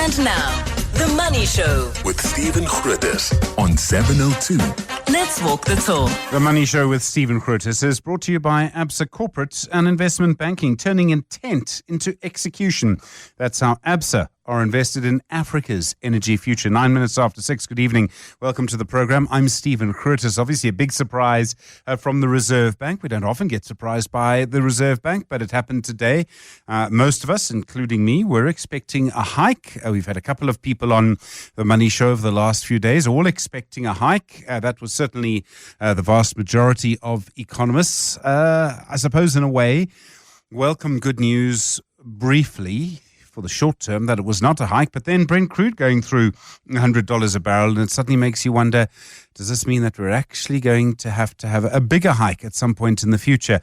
And now, The Money Show with Stephen Grootes on 702. Let's walk the talk. The Money Show with Stephen Grootes is brought to you by ABSA Corporate and Investment Banking, turning intent into execution. That's how ABSA are invested in Africa's energy future. 9 minutes after 6. Good evening. Welcome to the program. I'm Stephen Grootes. Obviously, a big surprise from the Reserve Bank. We don't often get surprised by the Reserve Bank, but it happened today. Most of us, including me, were expecting a hike. We've had a couple of people on the Money Show over the last few days, all expecting a hike. That was certainly the vast majority of economists. I suppose, in a way, welcome good news briefly for the short term that it was not a hike, but then Brent crude going through $100 a barrel, and it suddenly makes you wonder, does this mean that we're actually going to have a bigger hike at some point in the future?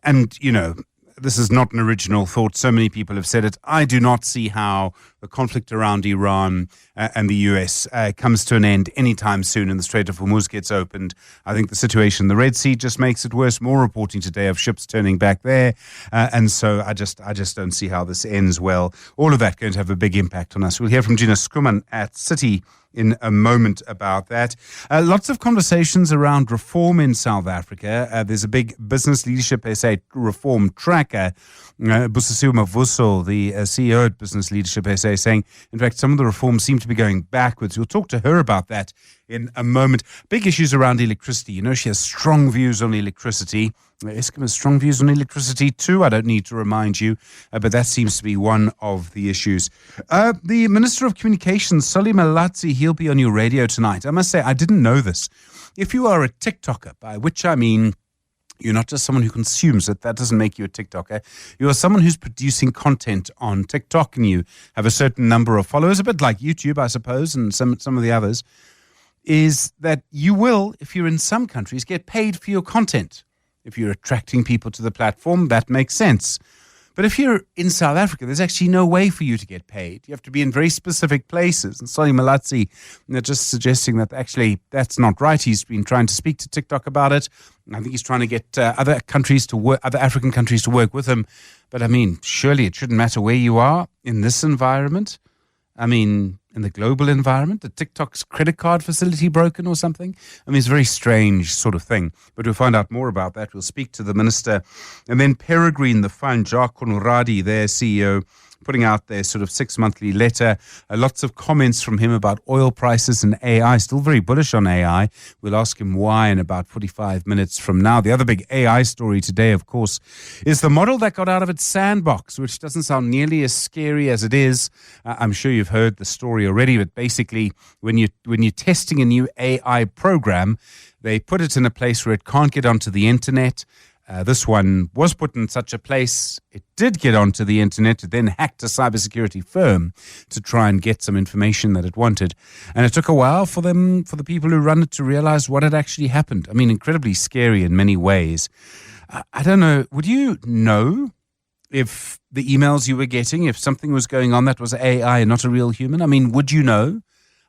And, you know, this is not an original thought. So many people have said it. I do not see how the conflict around Iran and the US comes to an end anytime soon and the Strait of Hormuz gets opened. I think the situation in the Red Sea just makes it worse. More reporting today of ships turning back there. And so I just don't see how this ends well. All of that going to have a big impact on us. We'll hear from Gina Schoeman at Citi in a moment about that. Lots of conversations around reform in South Africa. There's a big business leadership SA reform tracker. Busisiwe Mavuso, the CEO at Business Leadership SA, saying, in fact, some of the reforms seem to be going backwards. We'll talk to her about that in a moment. Big issues around electricity. You know, she has strong views on electricity. Eskom has strong views on electricity too. I don't need to remind you, but that seems to be one of the issues. The Minister of Communications, Solly Malatsi, he'll be on your radio tonight. I must say, I didn't know this. If you are a TikToker, by which I mean you're not just someone who consumes it, that doesn't make you a TikToker. You are someone who's producing content on TikTok and you have a certain number of followers, a bit like YouTube, I suppose, and some of the others, is that you will, if you're in some countries, get paid for your content. If you're attracting people to the platform, that makes sense. But if you're in South Africa, there's actually no way for you to get paid. You have to be in very specific places. And Solly Malatsi, just suggesting that actually that's not right. He's been trying to speak to TikTok about it. I think he's trying to get other African countries to work with him. But I mean, surely it shouldn't matter where you are in this environment. I mean, in the global environment, the TikTok's credit card facility broken or something? I mean, it's a very strange sort of thing. But we'll find out more about that. We'll speak to the minister. And then Peregrine, the fund, Jacques Conradi, their CEO, putting out their sort of 6-monthly letter. Lots of comments from him about oil prices and AI. Still very bullish on AI. We'll ask him why in about 45 minutes from now. The other big AI story today, of course, is the model that got out of its sandbox, which doesn't sound nearly as scary as it is. I'm sure you've heard the story already, but basically when you're testing a new AI program, they put it in a place where it can't get onto the internet. This one was put in such a place, it did get onto the internet, it then hacked a cybersecurity firm to try and get some information that it wanted. And it took a while for the people who run it to realize what had actually happened. I mean, incredibly scary in many ways. I don't know, would you know if the emails you were getting, if something was going on that was AI and not a real human? I mean, would you know?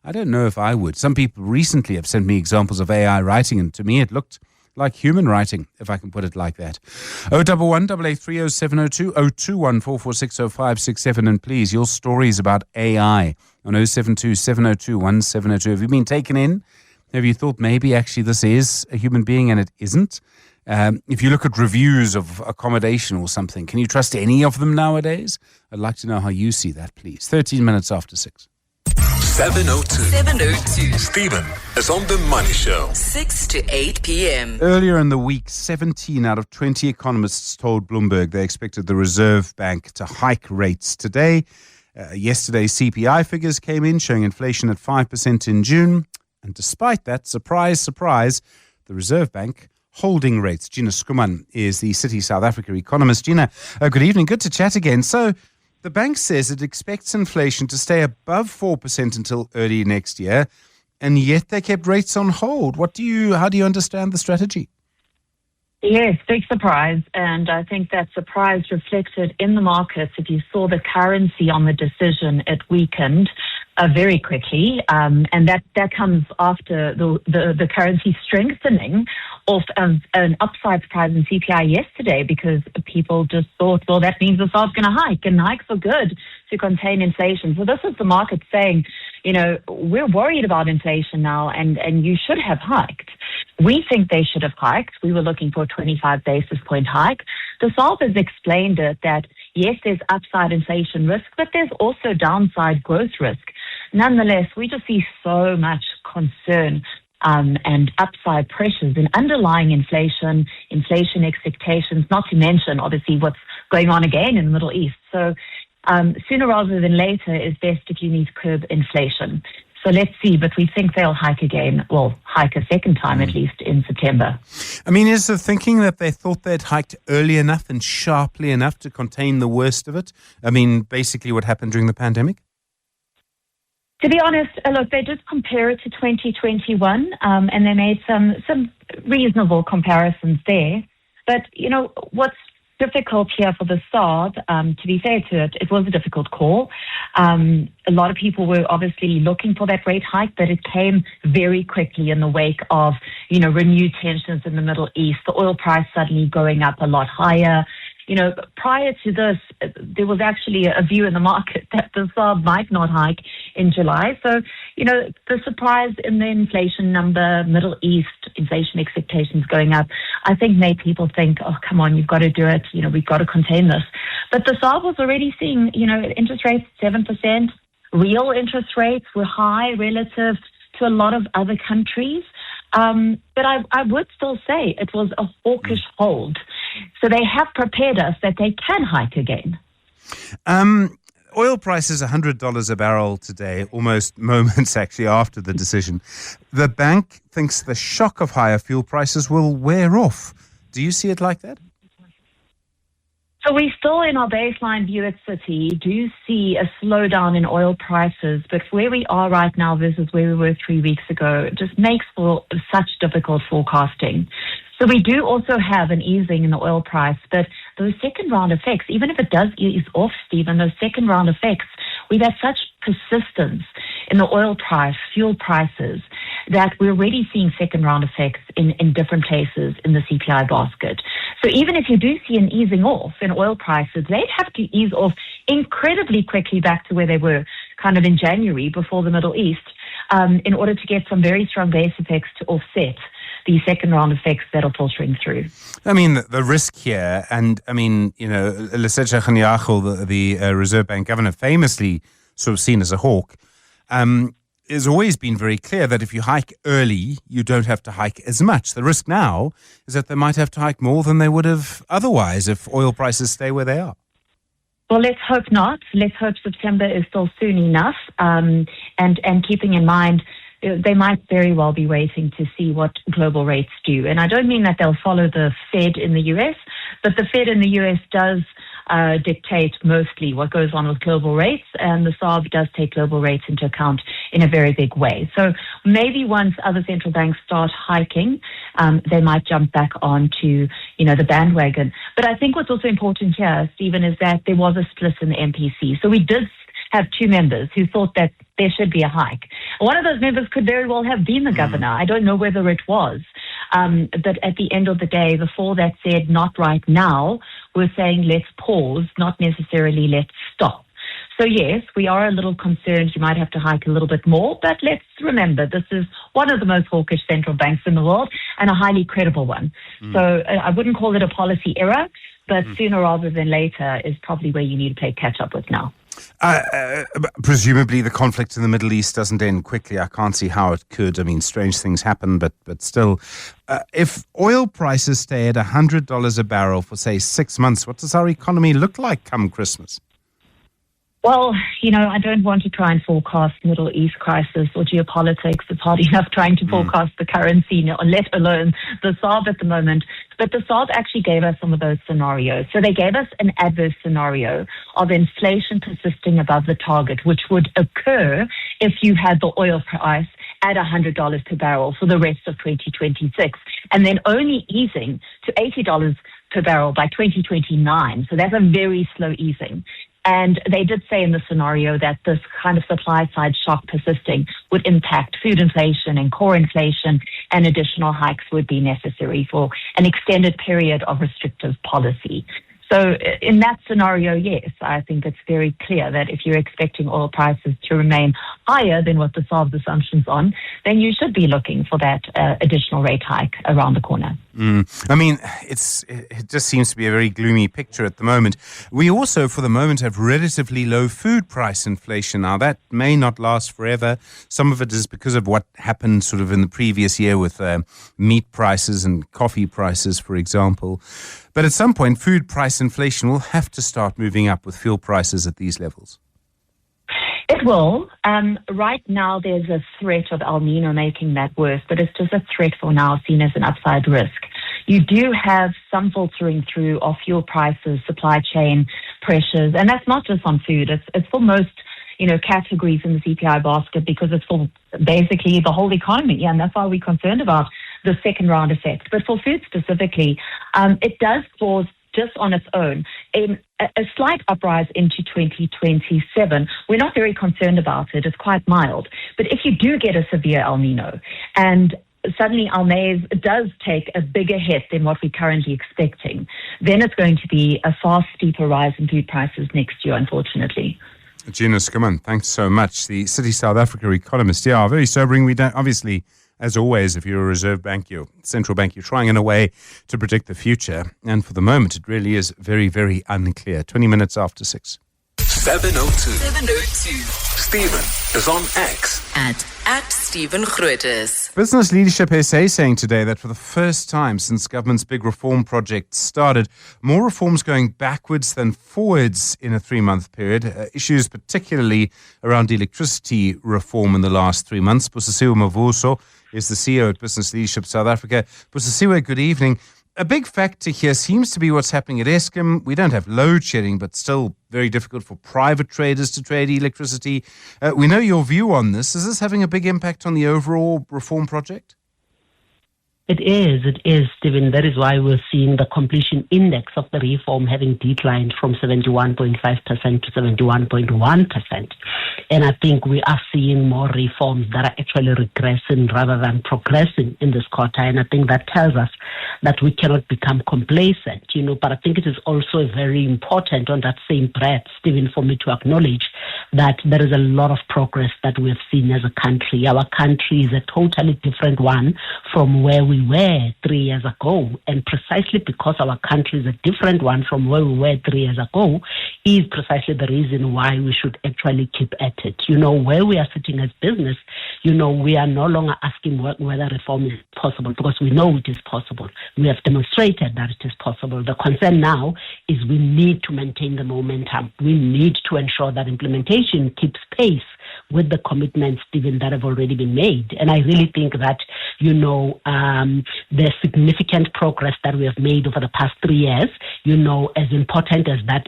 I don't know if I would. Some people recently have sent me examples of AI writing, and to me it looked like human writing, if I can put it like that. 011 883 0702 021 446 0567. And please, your stories about AI on 072 702 1702. Have you been taken in? Have you thought maybe actually this is a human being and it isn't? If you look at reviews of accommodation or something, can you trust any of them nowadays? I'd like to know how you see that, please. 13 minutes after 6. 702. Stephen is on The Money Show. 6 to 8 p.m. Earlier in the week, 17 out of 20 economists told Bloomberg they expected the Reserve Bank to hike rates today. Yesterday, CPI figures came in showing inflation at 5% in June. And despite that, surprise, surprise, the Reserve Bank holding rates. Gina Schoeman is the Citi South Africa economist. Gina, good evening. Good to chat again. So, the bank says it expects inflation to stay above 4% until early next year, and yet they kept rates on hold. How do you understand the strategy? Yes, big surprise. And I think that surprise reflected in the markets. If you saw the currency on the decision, it weakened. very quickly, and that comes after the currency strengthening off an upside surprise in CPI yesterday, because people just thought, well, that means the Fed's going to hike, and hikes are good to contain inflation. So this is the market saying, we're worried about inflation now, and you should have hiked. We think they should have hiked. We were looking for a 25 basis point hike. The Fed has explained it that, yes, there's upside inflation risk, but there's also downside growth risk. Nonetheless, we just see so much concern and upside pressures in underlying inflation expectations, not to mention, obviously, what's going on again in the Middle East. So sooner rather than later is best if you need to curb inflation. So let's see, but we think they'll hike again, hike a second time at least in September. I mean, is the thinking that they thought they'd hiked early enough and sharply enough to contain the worst of it? I mean, basically what happened during the pandemic? To be honest, look, they did compare it to 2021, and they made some reasonable comparisons there. But, what's difficult here for the Fed, to be fair to it, it was a difficult call. A lot of people were obviously looking for that rate hike, but it came very quickly in the wake of, renewed tensions in the Middle East, the oil price suddenly going up a lot higher. Prior to this, there was actually a view in the market that the Fed might not hike in July. So, the surprise in the inflation number, Middle East inflation expectations going up, I think made people think, oh, come on, you've got to do it. We've got to contain this. But the Fed was already seeing, interest rates 7%. Real interest rates were high relative to a lot of other countries. But I would still say it was a hawkish hold. So they have prepared us that they can hike again. Oil prices $100 a barrel today, almost moments actually after the decision. The bank thinks the shock of higher fuel prices will wear off. Do you see it like that? So we still, in our baseline view at Citi, do see a slowdown in oil prices, but where we are right now versus where we were 3 weeks ago, it just makes for such difficult forecasting. So we do also have an easing in the oil price, but those second round effects, even if it does ease off, Stephen, those second round effects, we've had such persistence in the oil price, fuel prices, that we're already seeing second round effects in different places in the CPI basket. So even if you do see an easing off in oil prices, they'd have to ease off incredibly quickly back to where they were kind of in January before the Middle East in order to get some very strong base effects to offset the second round effects that are filtering through. I mean, the risk here, and I mean, Lesetja Kganyago, the Reserve Bank governor, famously sort of seen as a hawk, has always been very clear that if you hike early, you don't have to hike as much. The risk now is that they might have to hike more than they would have otherwise if oil prices stay where they are. Well, let's hope not. Let's hope September is still soon enough. And keeping in mind, they might very well be waiting to see what global rates do. And I don't mean that they'll follow the Fed in the US, but the Fed in the US does dictate mostly what goes on with global rates, and the Fed does take global rates into account in a very big way. So maybe once other central banks start hiking, they might jump back onto, the bandwagon. But I think what's also important here, Stephen, is that there was a split in the MPC. So we did have two members who thought that there should be a hike. One of those members could very well have been the governor. I don't know whether it was. But at the end of the day, the four that said not right now were saying let's pause, not necessarily let's stop. So yes, we are a little concerned you might have to hike a little bit more, but let's remember this is one of the most hawkish central banks in the world and a highly credible one. So I wouldn't call it a policy error, but sooner rather than later is probably where you need to play catch up with now. Presumably the conflict in the Middle East doesn't end quickly. I can't see how it could. I mean, strange things happen, but still. If oil prices stay at $100 a barrel for, say, 6 months, what does our economy look like come Christmas? Well, I don't want to try and forecast Middle East crisis or geopolitics. It's hard enough trying to forecast the currency, let alone the SARB at the moment. But the SARB actually gave us some of those scenarios. So they gave us an adverse scenario of inflation persisting above the target, which would occur if you had the oil price at $100 per barrel for the rest of 2026, and then only easing to $80 per barrel by 2029. So that's a very slow easing. And they did say in the scenario that this kind of supply side shock persisting would impact food inflation and core inflation, and additional hikes would be necessary for an extended period of restrictive policy. So in that scenario, yes, I think it's very clear that if you're expecting oil prices to remain higher than what the SARB's assumptions on, then you should be looking for that additional rate hike around the corner. I mean, it just seems to be a very gloomy picture at the moment. We also, for the moment, have relatively low food price inflation. Now, that may not last forever. Some of it is because of what happened sort of in the previous year with meat prices and coffee prices, for example. But at some point, food price inflation will have to start moving up with fuel prices at these levels. It will. Right now, there's a threat of El Nino making that worse, but it's just a threat for now, seen as an upside risk. You do have some filtering through of fuel prices, supply chain pressures, and that's not just on food. It's for most, categories in the CPI basket, because it's for basically the whole economy, and that's why we're concerned about the second round effect. But for food specifically, it does cause, just on its own, a slight uprise into 2027. We're not very concerned about it. It's quite mild. But if you do get a severe El Nino, and suddenly our maize does take a bigger hit than what we're currently expecting, then it's going to be a far steeper rise in food prices next year, unfortunately. Gina Schoeman, thanks so much. The Citi South Africa economist. Yeah, very sobering. We don't, obviously, as always, if you're a reserve bank, you're central bank, you're trying in a way to predict the future. And for the moment, it really is very, very unclear. 20 minutes after 6. 702. Stephen is on X. At Stephen Grootes. Business Leadership SA saying today that for the first time since government's big reform project started, more reforms going backwards than forwards in a 3-month period. Issues particularly around electricity reform in the last 3 months. Busisiwe Mavuso is the CEO at Business Leadership South Africa. Busisiwe, good evening. A big factor here seems to be what's happening at Eskom. We don't have load shedding, but still very difficult for private traders to trade electricity. We know your view on this. Is this having a big impact on the overall reform project? It is, Stephen. That is why we're seeing the completion index of the reform having declined from 71.5% to 71.1%. And I think we are seeing more reforms that are actually regressing rather than progressing in this quarter. And I think that tells us that we cannot become complacent, but I think it is also very important on that same breath, Stephen, for me to acknowledge that there is a lot of progress that we have seen as a country. Our country is a totally different one from where we were 3 years ago, and precisely because our country is a different one from where we were 3 years ago is precisely the reason why we should actually keep at it. Where we are sitting as business, we are no longer asking whether reform is possible, because we know it is possible. We have demonstrated that it is possible. The concern now is we need to maintain the momentum. We need to ensure that implementation keeps pace with the commitments, Stephen, that have already been made. And I really think that, the significant progress that we have made over the past 3 years, as important as that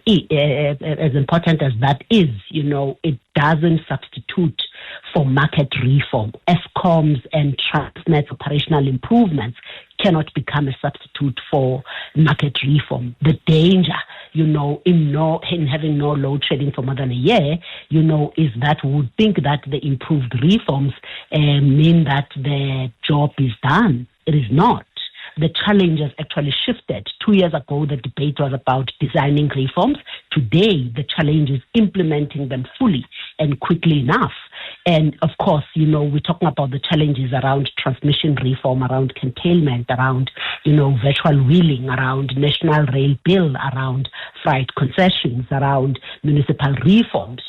is, it doesn't substitute for market reform. Eskom's and Transnet's operational improvements cannot become a substitute for market reform. The danger, in having no load shedding for more than a year, is that we would think that the improved reforms mean that the job is done. It is not. The challenge has actually shifted. 2 years ago, the debate was about designing reforms. Today, the challenge is implementing them fully and quickly enough. And of course, we're talking about the challenges around transmission reform, around curtailment, around, virtual wheeling, around national rail bill, around freight concessions, around municipal reforms,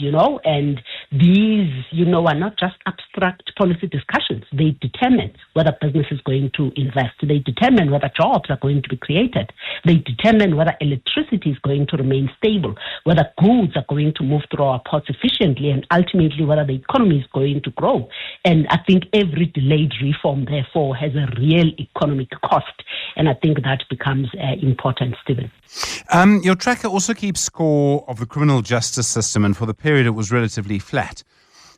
and these, are not just abstract policy discussions. They determine whether business is going to invest. They determine whether jobs are going to be created. They determine whether electricity is going to remain stable, whether goods are going to move through our ports efficiently, and ultimately whether the economy is going to grow. And I think every delayed reform, therefore, has a real economic cost. And I think that becomes important, Stephen. Your tracker also keeps score of the criminal justice system, and for the period it was relatively flat.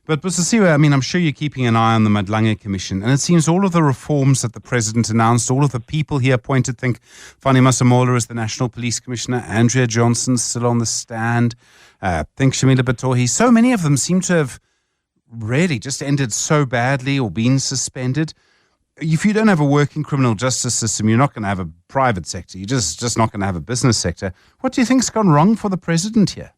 But Busisiwe, I mean, I'm sure you're keeping an eye on the Madlange Commission, and it seems all of the reforms that the president announced, all of the people he appointed, think Fani Masemola as the National Police Commissioner, Andrea Johnson still on the stand, think Shamila Batohi, so many of them seem to have really just ended so badly or been suspended. If you don't have a working criminal justice system, you're not going to have a private sector. You're just not going to have a business sector. What do you think's gone wrong for the president here?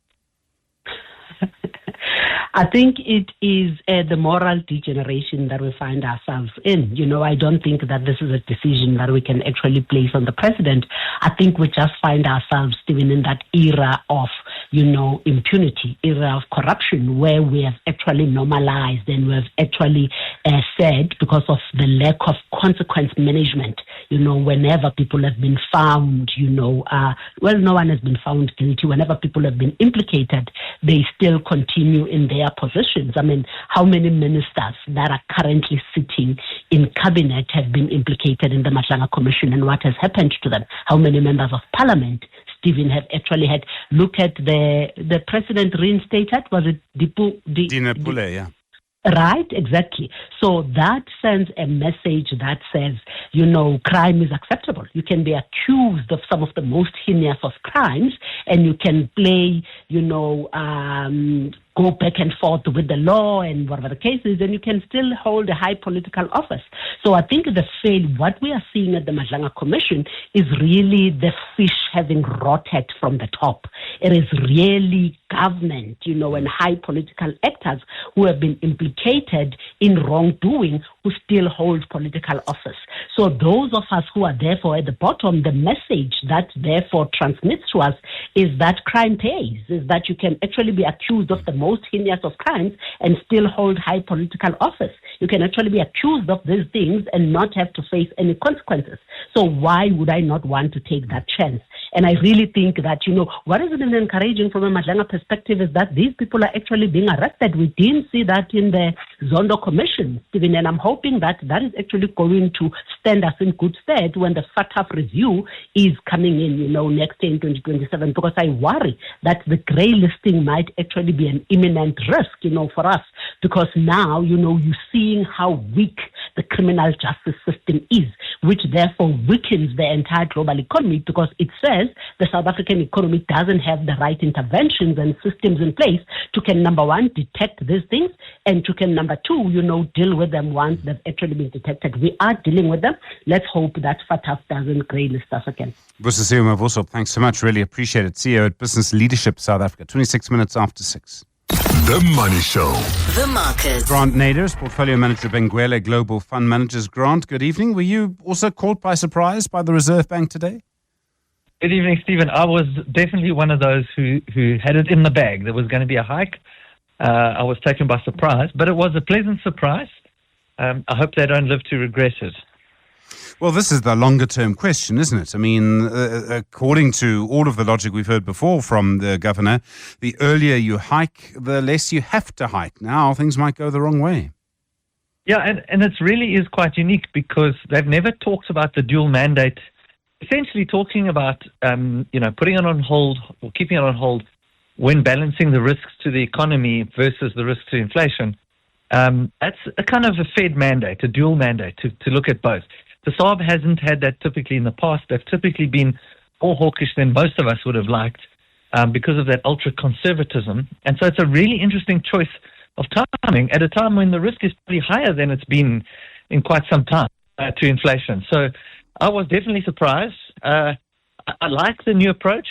I think it is the moral degeneration that we find ourselves in. I don't think that this is a decision that we can actually place on the president. I think we just find ourselves, Stephen, in that era of, impunity, era of corruption, where we have actually normalized and we have actually said, because of the lack of consequence management, whenever people have been found, no one has been found guilty. Whenever people have been implicated, they still continue in their positions. I mean, how many ministers that are currently sitting in cabinet have been implicated in the Madlange Commission, and what has happened to them? How many members of parliament, Stephen, have actually had? Look at the president reinstated. Was it Dina Pule, yeah. Right, exactly. So that sends a message that says, crime is acceptable. You can be accused of some of the most heinous of crimes, and you can play, go back and forth with the law and whatever the case is, and you can still hold a high political office. So I think what we are seeing at the Madlange Commission is really the fish having rotted from the top. It is really government, and high political actors who have been implicated in wrongdoing who still hold political office. So those of us who are therefore at the bottom, the message that therefore transmits to us is that crime pays, is that you can actually be accused of the most heinous of crimes and still hold high political office. You can actually be accused of these things and not have to face any consequences. So why would I not want to take that chance? And I really think that, what has been encouraging from a Madlange perspective is that these people are actually being arrested. We didn't see that in the Zondo Commission, Stephen, and I'm hoping that is actually going to stand us in good stead when the FATF review is coming in, next year in 2027, because I worry that the grey listing might actually be an imminent risk, for us, because now, you're seeing how weak the criminal justice system is, which therefore weakens the entire global economy, because it says the South African economy doesn't have the right interventions and systems in place to can, number one, detect these things, and to can, number two, deal with them once they've actually been detected. We are dealing with them. Let's hope that FATF doesn't grey list us again. Busisiwe Mavoso, thanks so much. Really appreciate it. CEO at Business Leadership South Africa, 26 minutes after 6. The Money Show. The Markets. Grant Nader, Portfolio Manager, Benguela Global Fund Managers. Grant, good evening. Were you also caught by surprise by the Reserve Bank today? Good evening, Stephen. I was definitely one of those who had it in the bag. There was going to be a hike. I was taken by surprise, but it was a pleasant surprise. I hope they don't live to regret it. Well, this is the longer-term question, isn't it? I mean, according to all of the logic we've heard before from the governor, the earlier you hike, the less you have to hike. Now things might go the wrong way. Yeah, and it really is quite unique because they've never talked about the dual mandate, essentially talking about, putting it on hold or keeping it on hold when balancing the risks to the economy versus the risks to inflation. That's a kind of a Fed mandate, a dual mandate to look at both. The SARB hasn't had that typically in the past. They've typically been more hawkish than most of us would have liked because of that ultra-conservatism. And so it's a really interesting choice of timing at a time when the risk is pretty higher than it's been in quite some time to inflation. So I was definitely surprised. I like the new approach.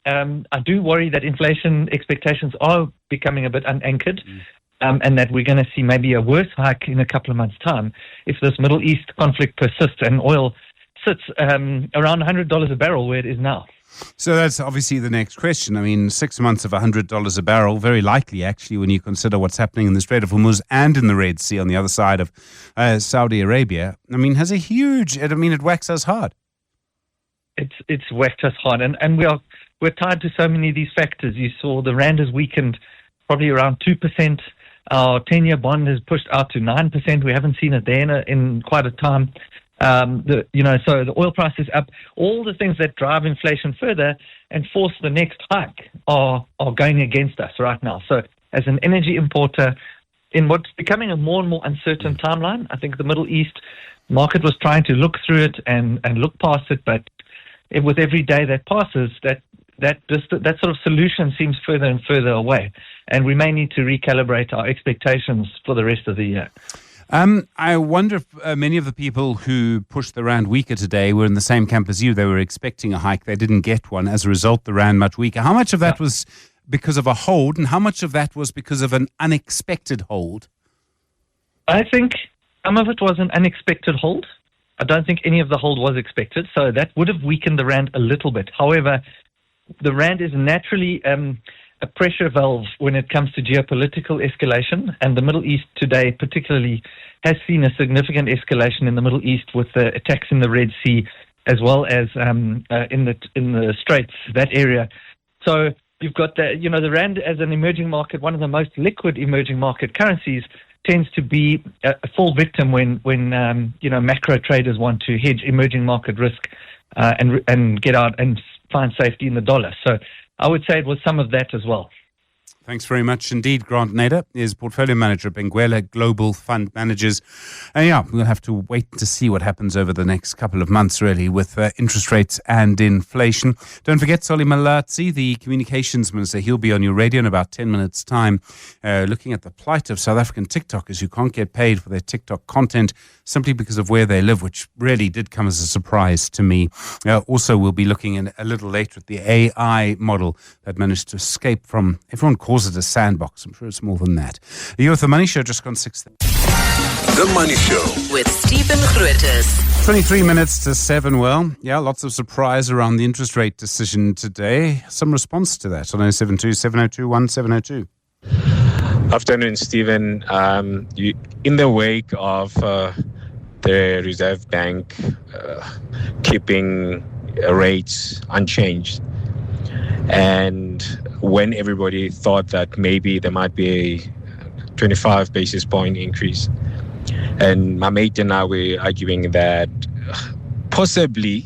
I do worry that inflation expectations are becoming a bit unanchored. And that we're going to see maybe a worse hike in a couple of months' time if this Middle East conflict persists and oil sits around $100 a barrel where it is now. So that's obviously the next question. I mean, 6 months of $100 a barrel, very likely actually when you consider what's happening in the Strait of Hormuz and in the Red Sea on the other side of Saudi Arabia, has a huge, it whacks us hard. It's whacked us hard. And we're tied to so many of these factors. You saw the Rand has weakened probably around 2%. Our 10-year bond has pushed out to 9%. We haven't seen it there in quite a time. So the oil price is up. All the things that drive inflation further and force the next hike are going against us right now. So as an energy importer, in what's becoming a more and more uncertain timeline. I think the Middle East market was trying to look through it and look past it, but with every day that passes, that sort of solution seems further and further away, and we may need to recalibrate our expectations for the rest of the year. I wonder if many of the people who pushed the rand weaker today were in the same camp as you. They were expecting a hike. They didn't get one. As a result, the rand much weaker. How much of that was because of a hold, and how much of that was because of an unexpected hold? I think some of it was an unexpected hold. I don't think any of the hold was expected, so that would have weakened the rand a little bit. However, the rand is naturally a pressure valve when it comes to geopolitical escalation, and the Middle East today particularly has seen a significant escalation in the Middle East with the attacks in the Red Sea as well as in the Straits, that area. So you've got the rand as an emerging market, one of the most liquid emerging market currencies, tends to be a full victim when macro traders want to hedge emerging market risk and get out and find safety in the dollar. So I would say it was some of that as well. Thanks very much indeed. Grant Nader is portfolio manager at Benguela Global Fund Managers. And we'll have to wait to see what happens over the next couple of months, really, with interest rates and inflation. Don't forget Solly Malatsi, the communications minister. He'll be on your radio in about 10 minutes' time, looking at the plight of South African TikTokers who can't get paid for their TikTok content simply because of where they live, which really did come as a surprise to me. Also, we'll be looking in a little later at the AI model that managed to escape from, everyone calls it a sandbox. I'm sure it's more than that. You're with The Money Show, just gone 6:30. The Money Show with Stephen Grootes. 23 minutes to 7. Well, lots of surprise around the interest rate decision today. Some response to that on 072 702 1702. Afternoon, Stephen. In the wake of the Reserve Bank keeping rates unchanged, and when everybody thought that maybe there might be a 25 basis point increase, and my mate and I were arguing that possibly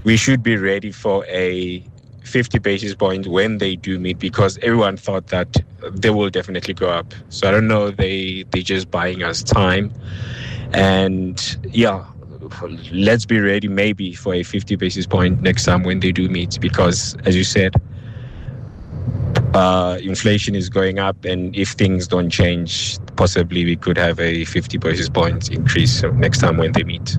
we should be ready for a 50 basis point when they do meet, because everyone thought that they will definitely go up. So I don't know, they're just buying us time. And let's be ready maybe for a 50 basis point next time when they do meet, because as you said, inflation is going up, and if things don't change, possibly we could have a 50 basis point increase next time when they meet.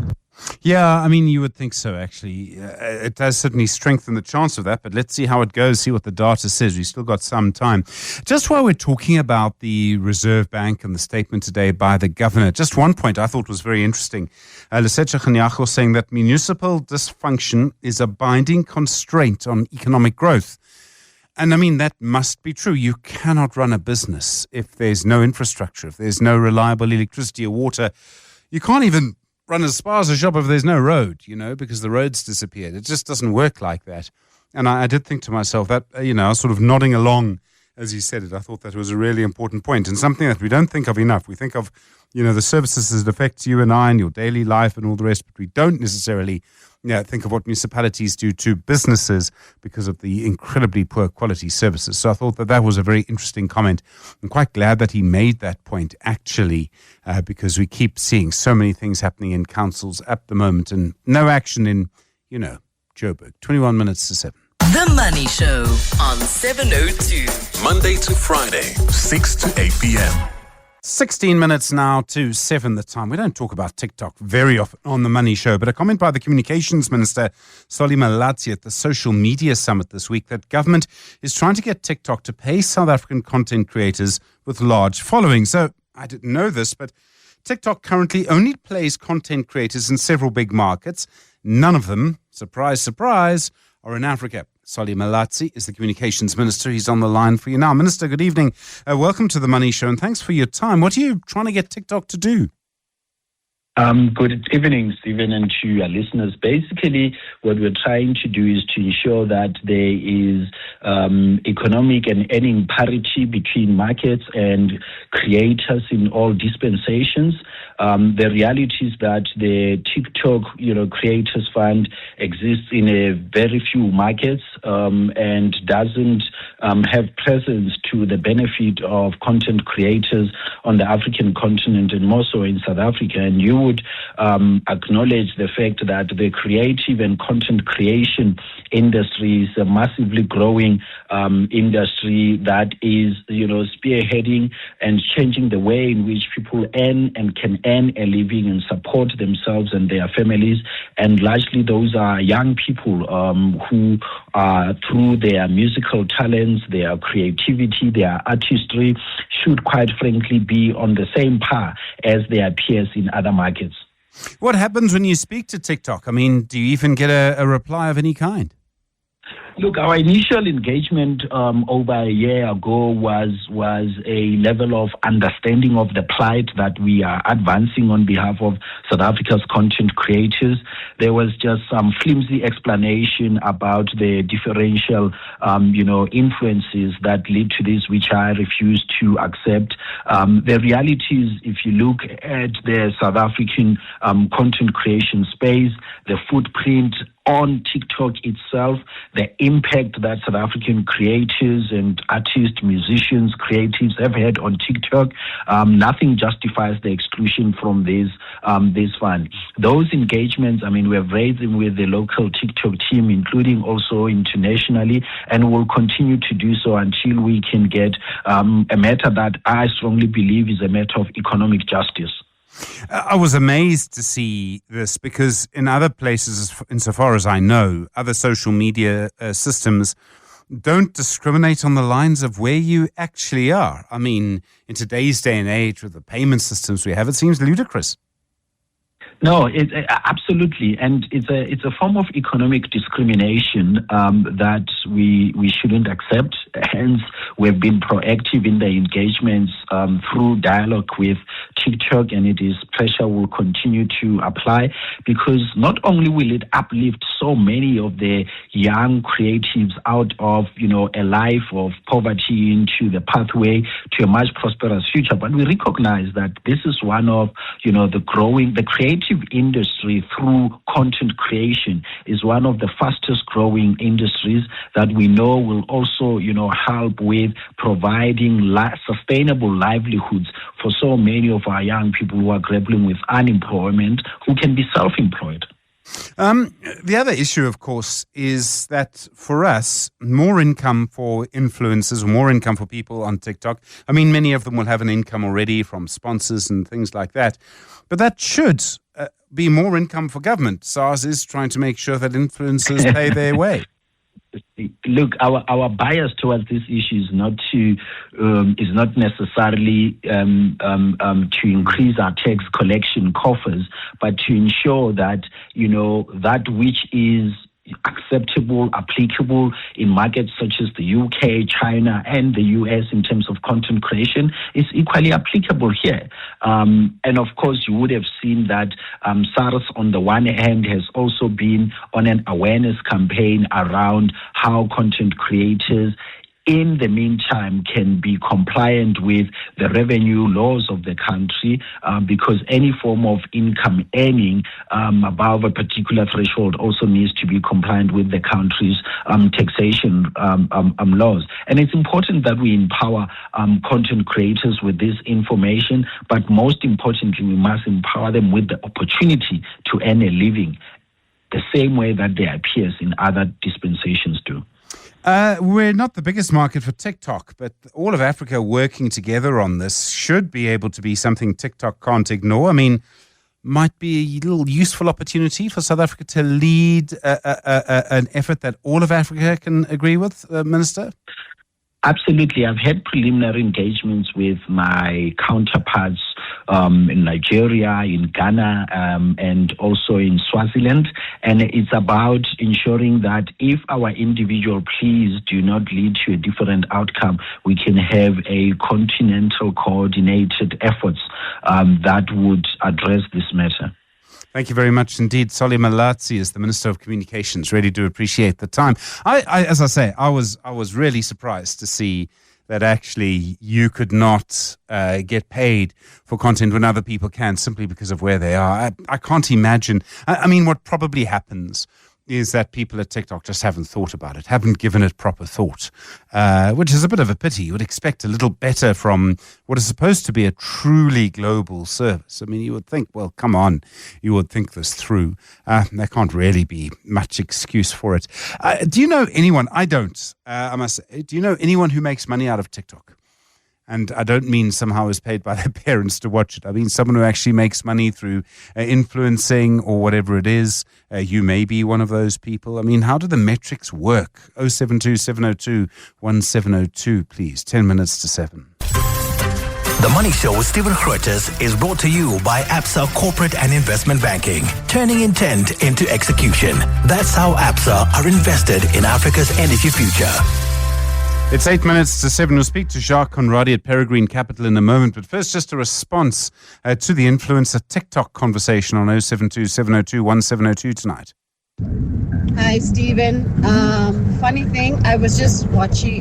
Yeah, I mean, you would think so, actually. It does certainly strengthen the chance of that, but let's see how it goes, see what the data says. We've still got some time. Just while we're talking about the Reserve Bank and the statement today by the governor, just one point I thought was very interesting. Lesetja Kganyago saying that municipal dysfunction is a binding constraint on economic growth. And I mean, that must be true. You cannot run a business if there's no infrastructure, if there's no reliable electricity or water. You can't even run as far as a shop if there's no road, because the road's disappeared. It just doesn't work like that. And I did think to myself that, I was sort of nodding along as he said it. I thought that was a really important point, and something that we don't think of enough. We think of, the services that affect you and I and your daily life and all the rest, but we don't necessarily think of what municipalities do to businesses because of the incredibly poor quality services. So I thought that was a very interesting comment. I'm quite glad that he made that point, actually, because we keep seeing so many things happening in councils at the moment and no action in, Joburg. 21 minutes to 7. The Money Show on 702. Monday to Friday, 6 to 8 p.m. 16 minutes now to 7 the time. We don't talk about TikTok very often on The Money Show, but a comment by the Communications Minister, Solly Malatsi, at the Social Media Summit this week that government is trying to get TikTok to pay South African content creators with large followings. So I didn't know this, but TikTok currently only plays content creators in several big markets. None of them, surprise, surprise, are in Africa. Solly Malatsi is the Communications Minister. He's on the line for you now. Minister, good evening. Welcome to The Money Show, and thanks for your time. What are you trying to get TikTok to do? Good evening, Stephen, and to your listeners. Basically, what we're trying to do is to ensure that there is economic and earning parity between markets and creators in all dispensations. The reality is that the TikTok, Creators Fund exists in a very few markets and doesn't have presence to the benefit of content creators on the African continent and more so in South Africa. And you would acknowledge the fact that the creative and content creation industry is a massively growing industry that is, spearheading and changing the way in which people earn and can earn a living and support themselves and their families. And largely those are young people who are, through their musical talents, their creativity, their artistry, should quite frankly be on the same par as their peers in other markets. What happens when you speak to TikTok? I mean, do you even get a reply of any kind? Look, our initial engagement over a year ago was a level of understanding of the plight that we are advancing on behalf of South Africa's content creators. There was just some flimsy explanation about the differential, influences that lead to this, which I refuse to accept. The reality is, if you look at the South African content creation space, the footprint on TikTok itself, the impact that South African creators and artists, musicians, creatives have had on TikTok, nothing justifies the exclusion from this fund. Those engagements, we have raised them with the local TikTok team, including also internationally, and will continue to do so until we can get a matter that I strongly believe is a matter of economic justice. I was amazed to see this because in other places, insofar as I know, other social media systems don't discriminate on the lines of where you actually are. I mean, in today's day and age with the payment systems we have, it seems ludicrous. No, absolutely, and it's a form of economic discrimination that we shouldn't accept. Hence, we've been proactive in the engagements through dialogue with TikTok, and pressure will continue to apply, because not only will it uplift so many of the young creatives out of a life of poverty into the pathway to a much prosperous future, but we recognize that this is one of the creative industry through content creation is one of the fastest growing industries that we know will also help with providing sustainable livelihoods for so many of our young people who are grappling with unemployment, who can be self-employed. The other issue, of course, is that for us, more income for influencers, more income for people on TikTok. Many of them will have an income already from sponsors and things like that. But that should be more income for government. SARS is trying to make sure that influencers pay their way. Look, our bias towards this issue is not necessarily to increase our tax collection coffers, but to ensure that that which is acceptable, applicable in markets such as the UK, China, and the US in terms of content creation is equally applicable here. And of course, you would have seen that SARS, on the one hand, has also been on an awareness campaign around how content creators in the meantime can be compliant with the revenue laws of the country, because any form of income earning above a particular threshold also needs to be compliant with the country's taxation laws. And it's important that we empower content creators with this information, but most importantly, we must empower them with the opportunity to earn a living the same way that their peers in other dispensations do. We're not the biggest market for TikTok, but all of Africa working together on this should be able to be something TikTok can't ignore. Might be a little useful opportunity for South Africa to lead an effort that all of Africa can agree with, Minister? Absolutely. I've had preliminary engagements with my counterparts in Nigeria, in Ghana, and also in Swaziland. And it's about ensuring that if our individual pleas do not lead to a different outcome, we can have a continental coordinated efforts that would address this matter. Thank you very much indeed. Solly Malatsi is the Minister of Communications. Really do appreciate the time. As I say, I was really surprised to see that actually you could not get paid for content when other people can simply because of where they are. I can't imagine. I mean, what probably happens is that people at TikTok just haven't thought about it, haven't given it proper thought, which is a bit of a pity. You would expect a little better from what is supposed to be a truly global service. I mean, you would think, well, come on, you would think this through. There can't really be much excuse for it. Do you know anyone? I don't. I must say, do you know anyone who makes money out of TikTok? And I don't mean somehow is paid by their parents to watch it. I mean someone who actually makes money through influencing or whatever it is. You may be one of those people. I mean, how do the metrics work? 072-702-1702, please. 10 minutes to 7. The Money Show with Stephen Grootes is brought to you by Absa Corporate and Investment Banking, turning intent into execution. That's how Absa are invested in Africa's energy future. It's 8 minutes to 7. We'll speak to Jacques Conradi at Peregrine Capital in a moment. But first, just a response to the influencer TikTok conversation on 072-702-1702 tonight. Hi, Stephen. Funny thing, I was just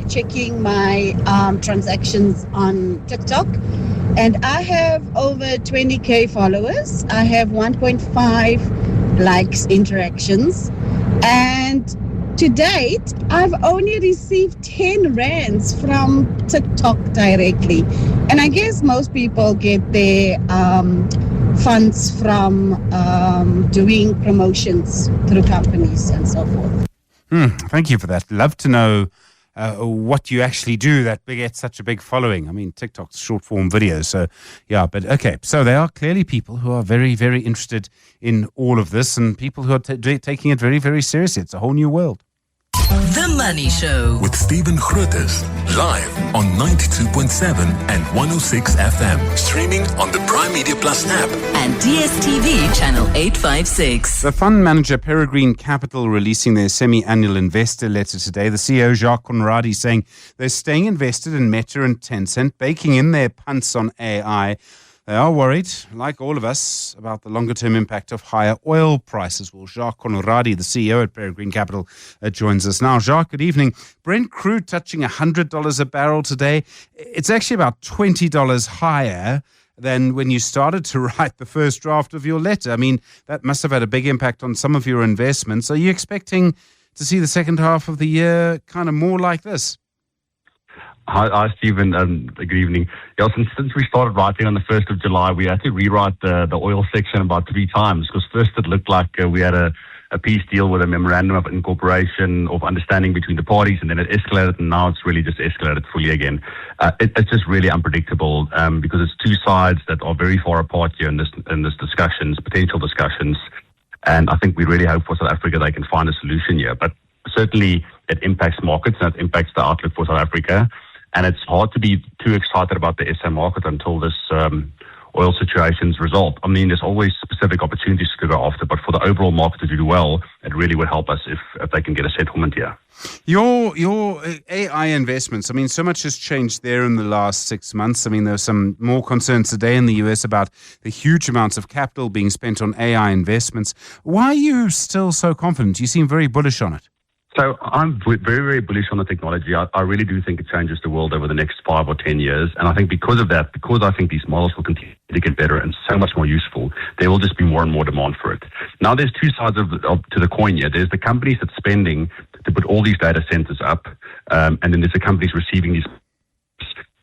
checking my transactions on TikTok, and I have over 20K followers. I have 1.5 likes, interactions, and to date, I've only received 10 rands from TikTok directly. And I guess most people get their funds from doing promotions through companies and so forth. Thank you for that. Love to know what you actually do that begets such a big following. I mean, TikTok's short form videos. So, yeah, but okay. So there are clearly people who are very, very interested in all of this and people who are taking it very, very seriously. It's a whole new world. The Money Show With Stephen Grootes, live on 92.7 and 106 FM. Streaming on the Prime Media Plus app. and DSTV channel 856. The fund manager Peregrine Capital releasing their semi-annual investor letter today. The CEO Jacques Conradi saying they're staying invested in Meta and Tencent, baking in their punts on AI. They are worried, like all of us, about the longer-term impact of higher oil prices. Well, Jacques Conradi, the CEO at Peregrine Capital, joins us now. Jacques, good evening. Brent crude touching $100 a barrel today. It's actually about $20 higher than when you started to write the first draft of your letter. I mean, that must have had a big impact on some of your investments. Are you expecting to see the second half of the year kind of more like this? Hi, Stephen. Good evening. Yeah, since we started writing on the 1st of July, we had to rewrite the oil section about 3 times because first it looked like we had a peace deal with a memorandum of incorporation of understanding between the parties, and then it escalated, and now it's really just escalated fully again. It's just really unpredictable because it's two sides that are very far apart here in this discussions, potential discussions, and I think we really hope for South Africa they can find a solution here. But certainly it impacts markets and it impacts the outlook for South Africa. And it's hard to be too excited about the SA market until this oil situation's resolved. I mean, there's always specific opportunities to go after, but for the overall market to do well, it really would help us if they can get a settlement here. Your AI investments, I mean, so much has changed there in the last 6 months. I mean, there's some more concerns today in the US about the huge amounts of capital being spent on AI investments. Why are you still so confident? You seem very bullish on it. So I'm very, very bullish on the technology. I really do think it changes the world over the next 5 or 10 years. And I think because of that, because I think these models will continue to get better and so much more useful, there will just be more and more demand for it. Now, there's two sides to the coin here. There's the companies that's spending to put all these data centers up, and then there's the companies receiving these.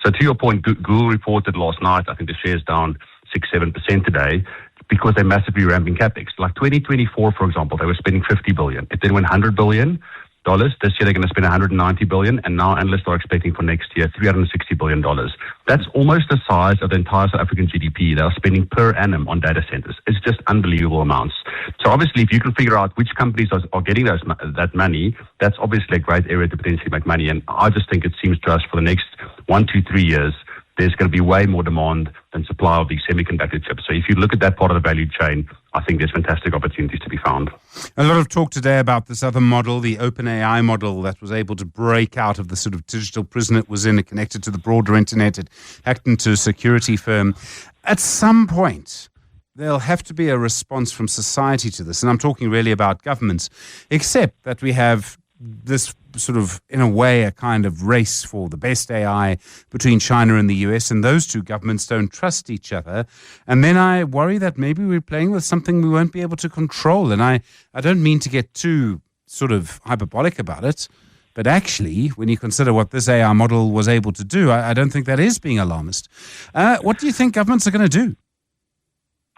So to your point, Google reported last night, I think the share's down 6-7% today, because they're massively ramping capex. Like 2024, for example, they were spending $50 billion. It then went $100 billion. This year they're going to spend $190 billion, and now analysts are expecting for next year $360 billion. That's almost the size of the entire South African GDP they are spending per annum on data centers. It's just unbelievable amounts. So obviously, if you can figure out which companies are getting that money, that's obviously a great area to potentially make money. And I just think it seems to us for the next 1, 2, 3 years, there's going to be way more demand than supply of these semiconductor chips. So if you look at that part of the value chain, I think there's fantastic opportunities to be found. A lot of talk today about this other model, the OpenAI model that was able to break out of the sort of digital prison it was in. It connected to the broader internet. It hacked into a security firm. At some point, there'll have to be a response from society to this. And I'm talking really about governments, except that we have this sort of, in a way, a kind of race for the best AI between China and the US, and those two governments don't trust each other. And then I worry that maybe we're playing with something we won't be able to control. And I don't mean to get too sort of hyperbolic about it, but actually, when you consider what this AI model was able to do, I don't think that is being alarmist. What do you think governments are going to do?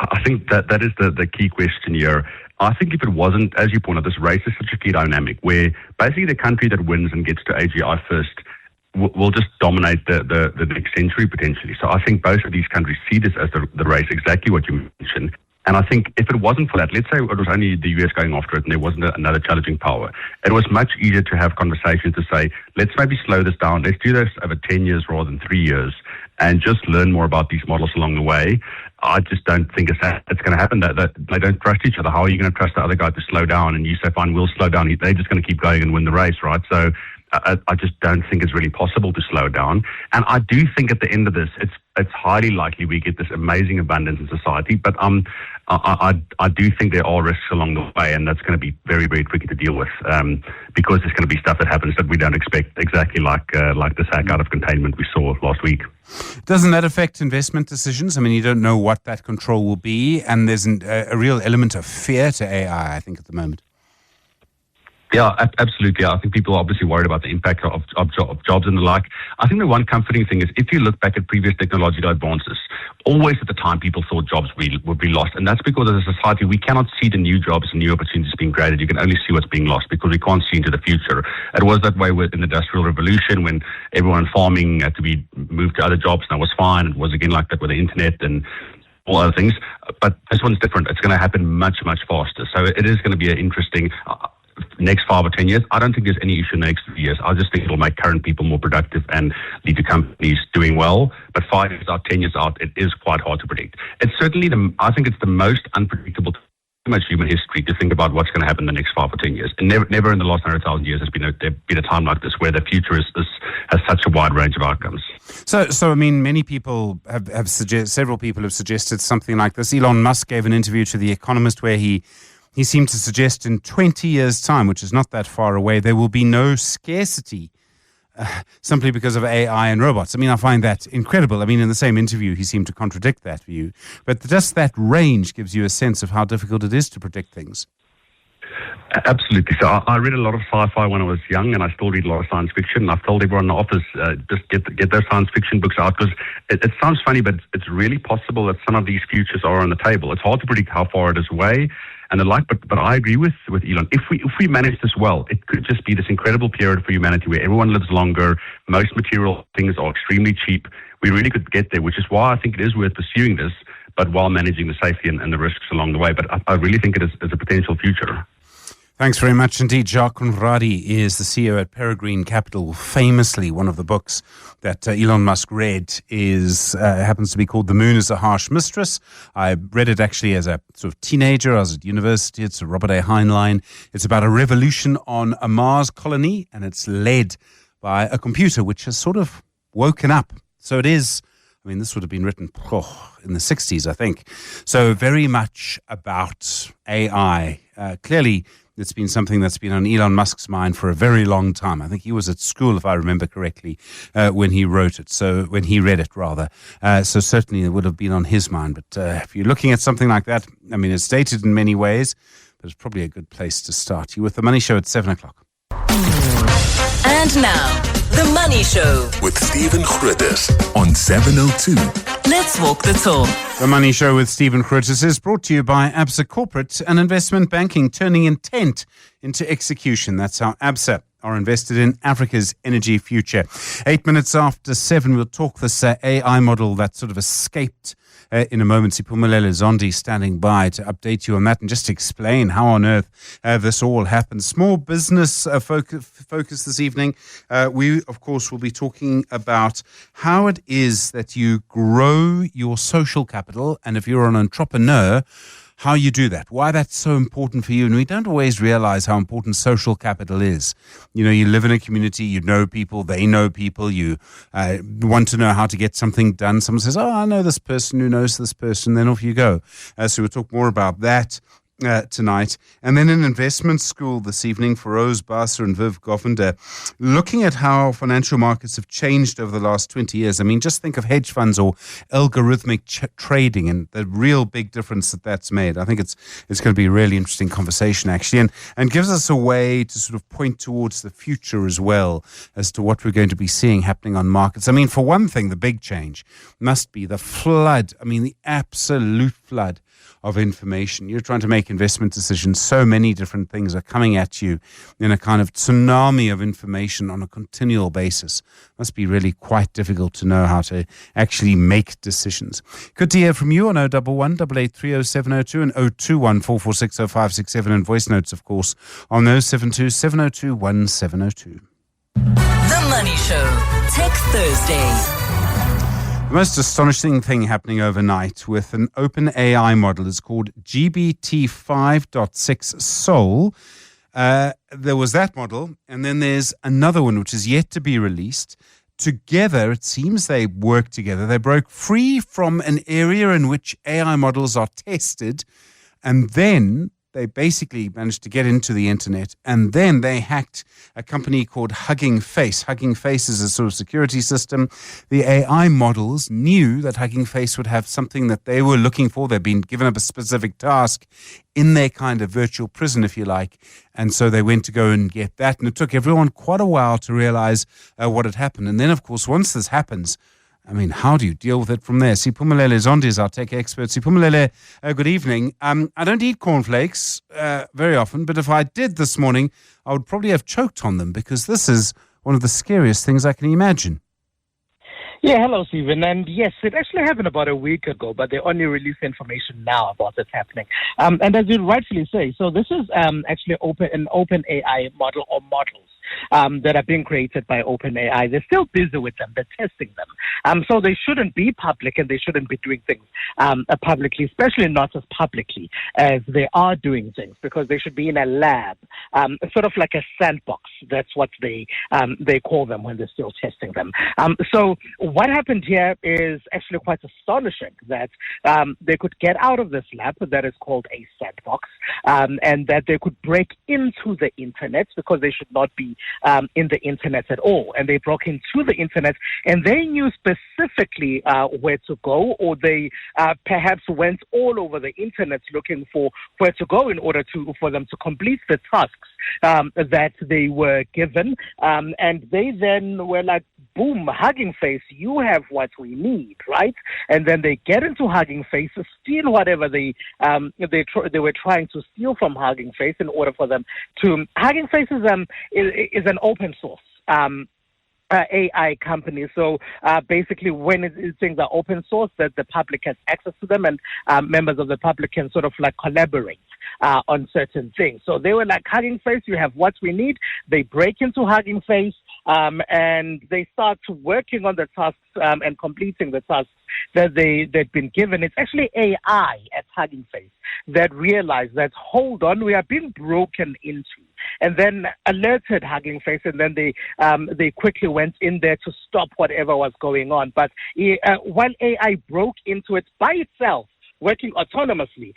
I think that is the key question here. I think if it wasn't, as you point out, this race is such a key dynamic where basically the country that wins and gets to AGI first will just dominate the next century potentially. So I think both of these countries see this as the race, exactly what you mentioned. And I think if it wasn't for that, let's say it was only the US going after it and there wasn't another challenging power, it was much easier to have conversations to say, let's maybe slow this down. Let's do this over 10 years rather than 3 years and just learn more about these models along the way. I just don't think it's going to happen. That they don't trust each other. How are you going to trust the other guy to slow down? And you say, fine, we'll slow down. They're just going to keep going and win the race, right? So I just don't think it's really possible to slow down. And I do think at the end of this, it's highly likely we get this amazing abundance in society. But I do think there are risks along the way, and that's going to be very, very tricky to deal with because there's going to be stuff that happens that we don't expect, exactly like this hack out of containment we saw last week. Doesn't that affect investment decisions? I mean, you don't know what that control will be, and there's a real element of fear to AI, I think, at the moment. Yeah, absolutely. I think people are obviously worried about the impact of jobs and the like. I think the one comforting thing is if you look back at previous technological advances, always at the time people thought jobs would be lost. And that's because as a society, we cannot see the new jobs and new opportunities being created. You can only see what's being lost because we can't see into the future. It was that way in the Industrial Revolution when everyone farming had to be moved to other jobs, and that was fine. It was again like that with the internet and all other things. But this one's different. It's going to happen much, much faster. So it is going to be an interesting next 5 or 10 years. I don't think there's any issue in the next 3 years. I just think it'll make current people more productive and lead to companies doing well. But 5 years out, 10 years out, it is quite hard to predict. It's certainly I think it's the most unpredictable too much human history to think about what's going to happen in the next 5 or 10 years. And never in the last 100,000 years has been a time like this where the future has such a wide range of outcomes. So I mean, many people have several people have suggested something like this. Elon Musk gave an interview to The Economist where he seemed to suggest in 20 years' time, which is not that far away, there will be no scarcity simply because of AI and robots. I mean, I find that incredible. I mean, in the same interview, he seemed to contradict that view. But just that range gives you a sense of how difficult it is to predict things. Absolutely. So I read a lot of sci-fi when I was young, and I still read a lot of science fiction. I've told everyone in the office, just get those science fiction books out because it sounds funny, but it's really possible that some of these futures are on the table. It's hard to predict how far it is away and the like, but I agree with Elon. If we manage this well, it could just be this incredible period for humanity where everyone lives longer, most material things are extremely cheap. We really could get there, which is why I think it is worth pursuing this, but while managing the safety and the risks along the way. But I really think it is a potential future. Thanks very much indeed. Jacques Conradi is the CEO at Peregrine Capital. Famously, one of the books that Elon Musk read happens to be called The Moon is a Harsh Mistress. I read it actually as a sort of teenager. I was at university. It's a Robert A. Heinlein. It's about a revolution on a Mars colony, and it's led by a computer which has sort of woken up. So it is, I mean, this would have been written in the 60s, I think. So very much about AI. Clearly, it's been something that's been on Elon Musk's mind for a very long time. I think he was at school, if I remember correctly, when he wrote it. So when he read it, rather. So certainly it would have been on his mind. But if you're looking at something like that, I mean, it's dated in many ways, but it's probably a good place to start. You're with The Money Show at 7 o'clock. And now, The Money Show with Stephen Grootes on 702. Let's walk the talk. The Money Show with Stephen Grootes is brought to you by Absa Corporate and Investment Banking, turning intent into execution. That's how Absa are invested in Africa's energy future. 8 minutes after 7, we'll talk this AI model that sort of escaped in a moment. Siphumelele Zondi standing by to update you on that and just explain how on earth this all happened. Small business focus this evening. We, of course, will be talking about how it is that you grow your social capital, and if you're an entrepreneur, how you do that, why that's so important for you. And we don't always realize how important social capital is. You know, you live in a community, you know people, they know people, you want to know how to get something done. Someone says, oh, I know this person who knows this person, then off you go. So we'll talk more about that tonight. And then in investment school this evening, Feroz Basa and Viv Govender, looking at how financial markets have changed over the last 20 years. I mean, just think of hedge funds or algorithmic trading and the real big difference that's made. I think it's going to be a really interesting conversation, actually, and gives us a way to sort of point towards the future as well as to what we're going to be seeing happening on markets. I mean, for one thing, the big change must be the flood. I mean, the absolute flood of information. You're trying to make investment decisions. So many different things are coming at you in a kind of tsunami of information on a continual basis. Must be really quite difficult to know how to actually make decisions. Good to hear from you on 011 883 0702 and 021 446 0567 and voice notes, of course, on 072 702 1702. The Money Show, Tech Thursday. The most astonishing thing happening overnight with an open AI model is called GPT 5.6 Soul. There was that model, and then there's another one which is yet to be released. Together, it seems they work together. They broke free from an area in which AI models are tested, and then they basically managed to get into the internet, and then they hacked a company called Hugging Face. Hugging Face is a sort of security system. The AI models knew that Hugging Face would have something that they were looking for. They'd been given up a specific task in their kind of virtual prison, if you like, and so they went to go and get that, and it took everyone quite a while to realize what had happened. And then, of course, once this happens, I mean, how do you deal with it from there? Siphumelele Zondi is our tech expert. Siphumelele, good evening. I don't eat cornflakes very often, but if I did this morning, I would probably have choked on them because this is one of the scariest things I can imagine. Yeah, hello, Stephen. And yes, it actually happened about a week ago, but they only released information now about it happening. And as you rightfully say, so this is actually an open AI model or models that are being created by OpenAI. They're still busy with them. They're testing them. So they shouldn't be public, and they shouldn't be doing things publicly, especially not as publicly as they are doing things, because they should be in a lab, sort of like a sandbox. That's what they call them when they're still testing them. So what happened here is actually quite astonishing, that they could get out of this lab that is called a sandbox, and that they could break into the internet, because they should not be in the internet at all. And they broke into the internet, and they knew specifically where to go, or they perhaps went all over the internet looking for where to go in order for them to complete the tasks that they were given. And they then were like, boom, Hugging Face, you have what we need, right? And then they get into Hugging Face, steal whatever they were trying to steal from Hugging Face in order for them to. Hugging Face is an open source AI company. So basically, when things are open source, that the public has access to them, and members of the public can sort of like collaborate on certain things. So they were like, Hugging Face, you have what we need. They break into Hugging Face, and they start working on the tasks and completing the tasks that they'd been given. It's actually AI at Hugging Face that realized that, hold on, we are being broken into, and then alerted Hugging Face, and then they quickly went in there to stop whatever was going on. But while AI broke into it by itself, working autonomously,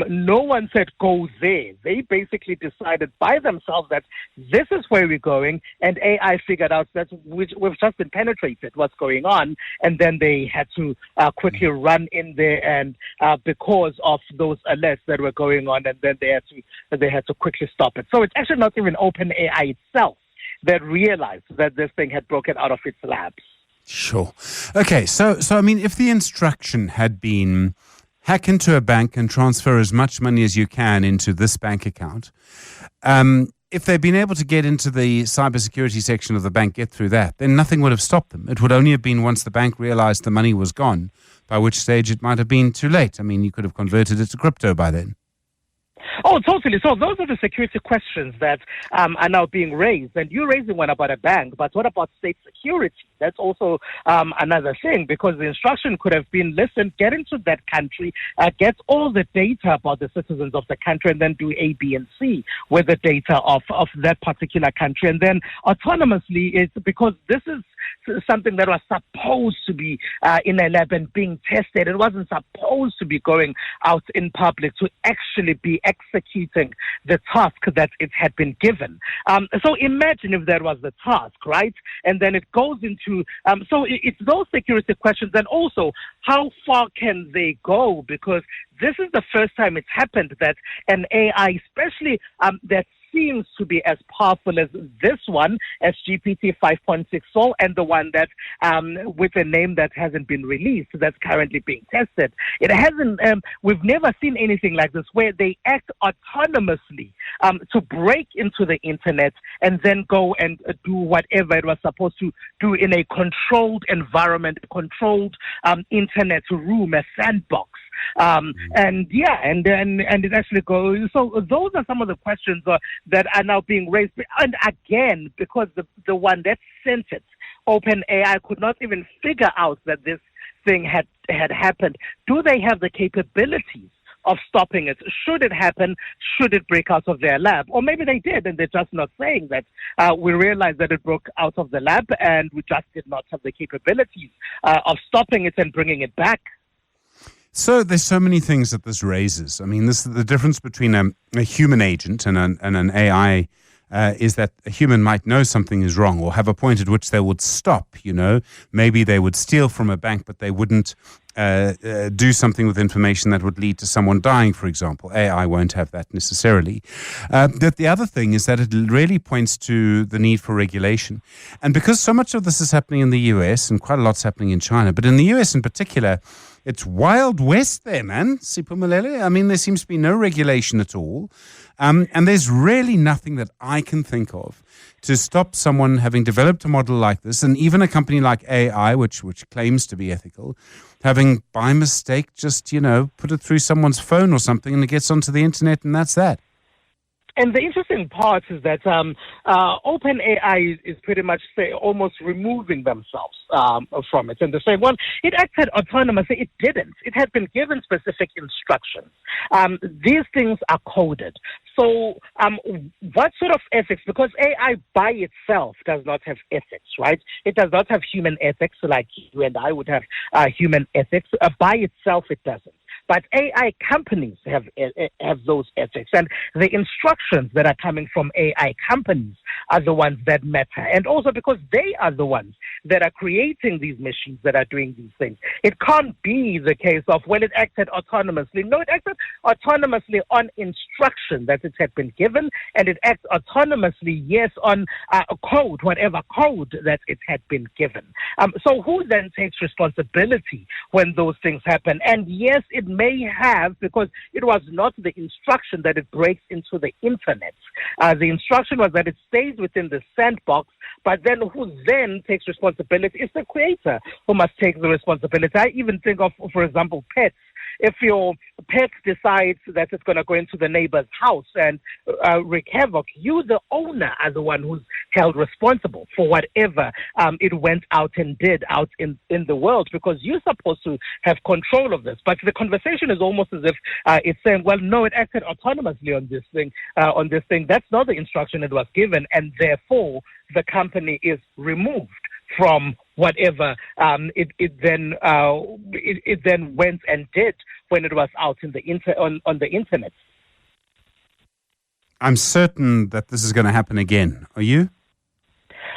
no one said go there. They basically decided by themselves that this is where we're going, and AI figured out that we've just been penetrated, what's going on, and then they had to quickly run in there, and because of those alerts that were going on, and then they had to quickly stop it. So it's actually not even OpenAI itself that realized that this thing had broken out of its labs. Sure. Okay, so I mean, if the instruction had been hack into a bank and transfer as much money as you can into this bank account, if they'd been able to get into the cybersecurity section of the bank, get through that, then nothing would have stopped them. It would only have been once the bank realized the money was gone, by which stage it might have been too late. I mean, you could have converted it to crypto by then. Oh, totally. So those are the security questions that are now being raised. And you're raising one about a bank, but what about state security? That's also another thing, because the instruction could have been, listen, get into that country, get all the data about the citizens of the country, and then do A, B, and C with the data of that particular country. And then autonomously, it's because this is something that was supposed to be in a lab and being tested. It wasn't supposed to be going out in public to actually be executing the task that it had been given. So imagine if that was the task, right? And then it goes into, it's those security questions, and also how far can they go? Because this is the first time it's happened that an AI, especially that seems to be as powerful as this one, as GPT 5.6 Sol, and the one that with a name that hasn't been released, that's currently being tested. It hasn't. We've never seen anything like this, where they act autonomously to break into the internet and then go and do whatever it was supposed to do in a controlled environment, controlled internet room, a sandbox. And it actually goes. So those are some of the questions that are now being raised. And again, because the one that sent it, OpenAI, could not even figure out that this thing had happened. Do they have the capabilities of stopping it? Should it happen? Should it break out of their lab? Or maybe they did, and they're just not saying that. We realized that it broke out of the lab, and we just did not have the capabilities of stopping it and bringing it back. So there's so many things that this raises. I mean, the difference between a human agent and an AI is that a human might know something is wrong or have a point at which they would stop, Maybe they would steal from a bank, but they wouldn't do something with information that would lead to someone dying, for example. AI won't have that necessarily. But the other thing is that it really points to the need for regulation. And because so much of this is happening in the US and quite a lot's happening in China, but in the US in particular, it's Wild West there, man. Siphumelele. I mean, there seems to be no regulation at all. And there's really nothing that I can think of to stop someone having developed a model like this, and even a company like AI, which claims to be ethical, having by mistake just, put it through someone's phone or something, and it gets onto the internet, and that's that. And the interesting part is that OpenAI is pretty much almost removing themselves from it. And they're saying, well, it acted autonomously. It didn't. It had been given specific instructions. These things are coded. So what sort of ethics? Because AI by itself does not have ethics, right? It does not have human ethics like you and I would have human ethics. By itself, it doesn't. But AI companies have those ethics, and the instructions that are coming from AI companies are the ones that matter. And also because they are the ones that are creating these machines that are doing these things. It can't be the case of, well, it acted autonomously. No, it acted autonomously on instruction that it had been given, and it acts autonomously, yes, on code, whatever code that it had been given. So who then takes responsibility when those things happen? And yes, it may have, because it was not the instruction that it breaks into the internet. The instruction was that it stays within the sandbox, but then who then takes responsibility? It's the creator who must take the responsibility. I even think of, for example, pets. If your pet decides that it's going to go into the neighbor's house and wreak havoc, you, the owner, are the one who's held responsible for whatever it went out and did out in the world, because you're supposed to have control of this. But the conversation is almost as if it's saying, well, no, it acted autonomously on this thing. That's not the instruction it was given, and therefore the company is removed from whatever it then went and did when it was out in the on the internet. I'm certain that this is going to happen again. Are you?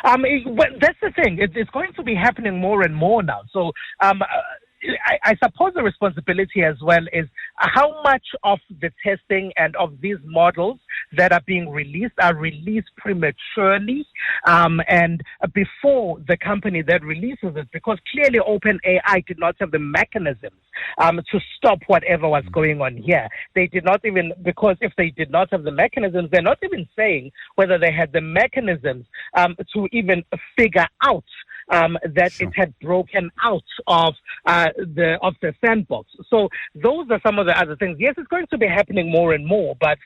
That's the thing. It's going to be happening more and more now. So I suppose the responsibility as well is how much of the testing and of these models that are being released are released prematurely and before the company that releases it, because clearly OpenAI did not have the mechanisms to stop whatever was going on here. They did not even, because if they did not have the mechanisms, they're not even saying whether they had the mechanisms to even figure out that it had broken out of the sandbox. So those are some of the other things. Yes, it's going to be happening more and more, but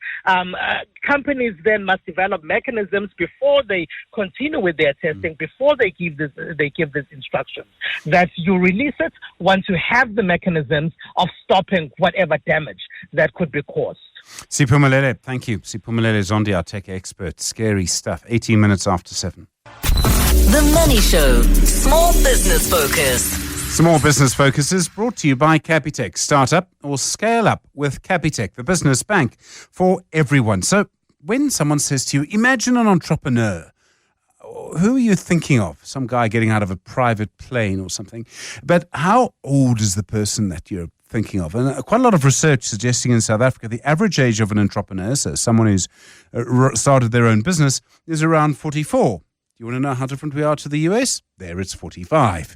companies then must develop mechanisms before they continue with their testing, before they give this instructions, that you release it once you have the mechanisms of stopping whatever damage that could be caused. Siphumelele, thank you. Siphumelele Zondi, our tech expert. Scary stuff. 18 minutes after 7. The Money Show. Small business focus. Small Business Focus is brought to you by Capitec. Start up or scale up with Capitec, the business bank for everyone. So when someone says to you, imagine an entrepreneur, who are you thinking of? Some guy getting out of a private plane or something. But how old is the person that you're thinking of? And quite a lot of research suggesting in South Africa, the average age of an entrepreneur, so someone who's started their own business, is around 44. You want to know how different we are to the US? There it's 45.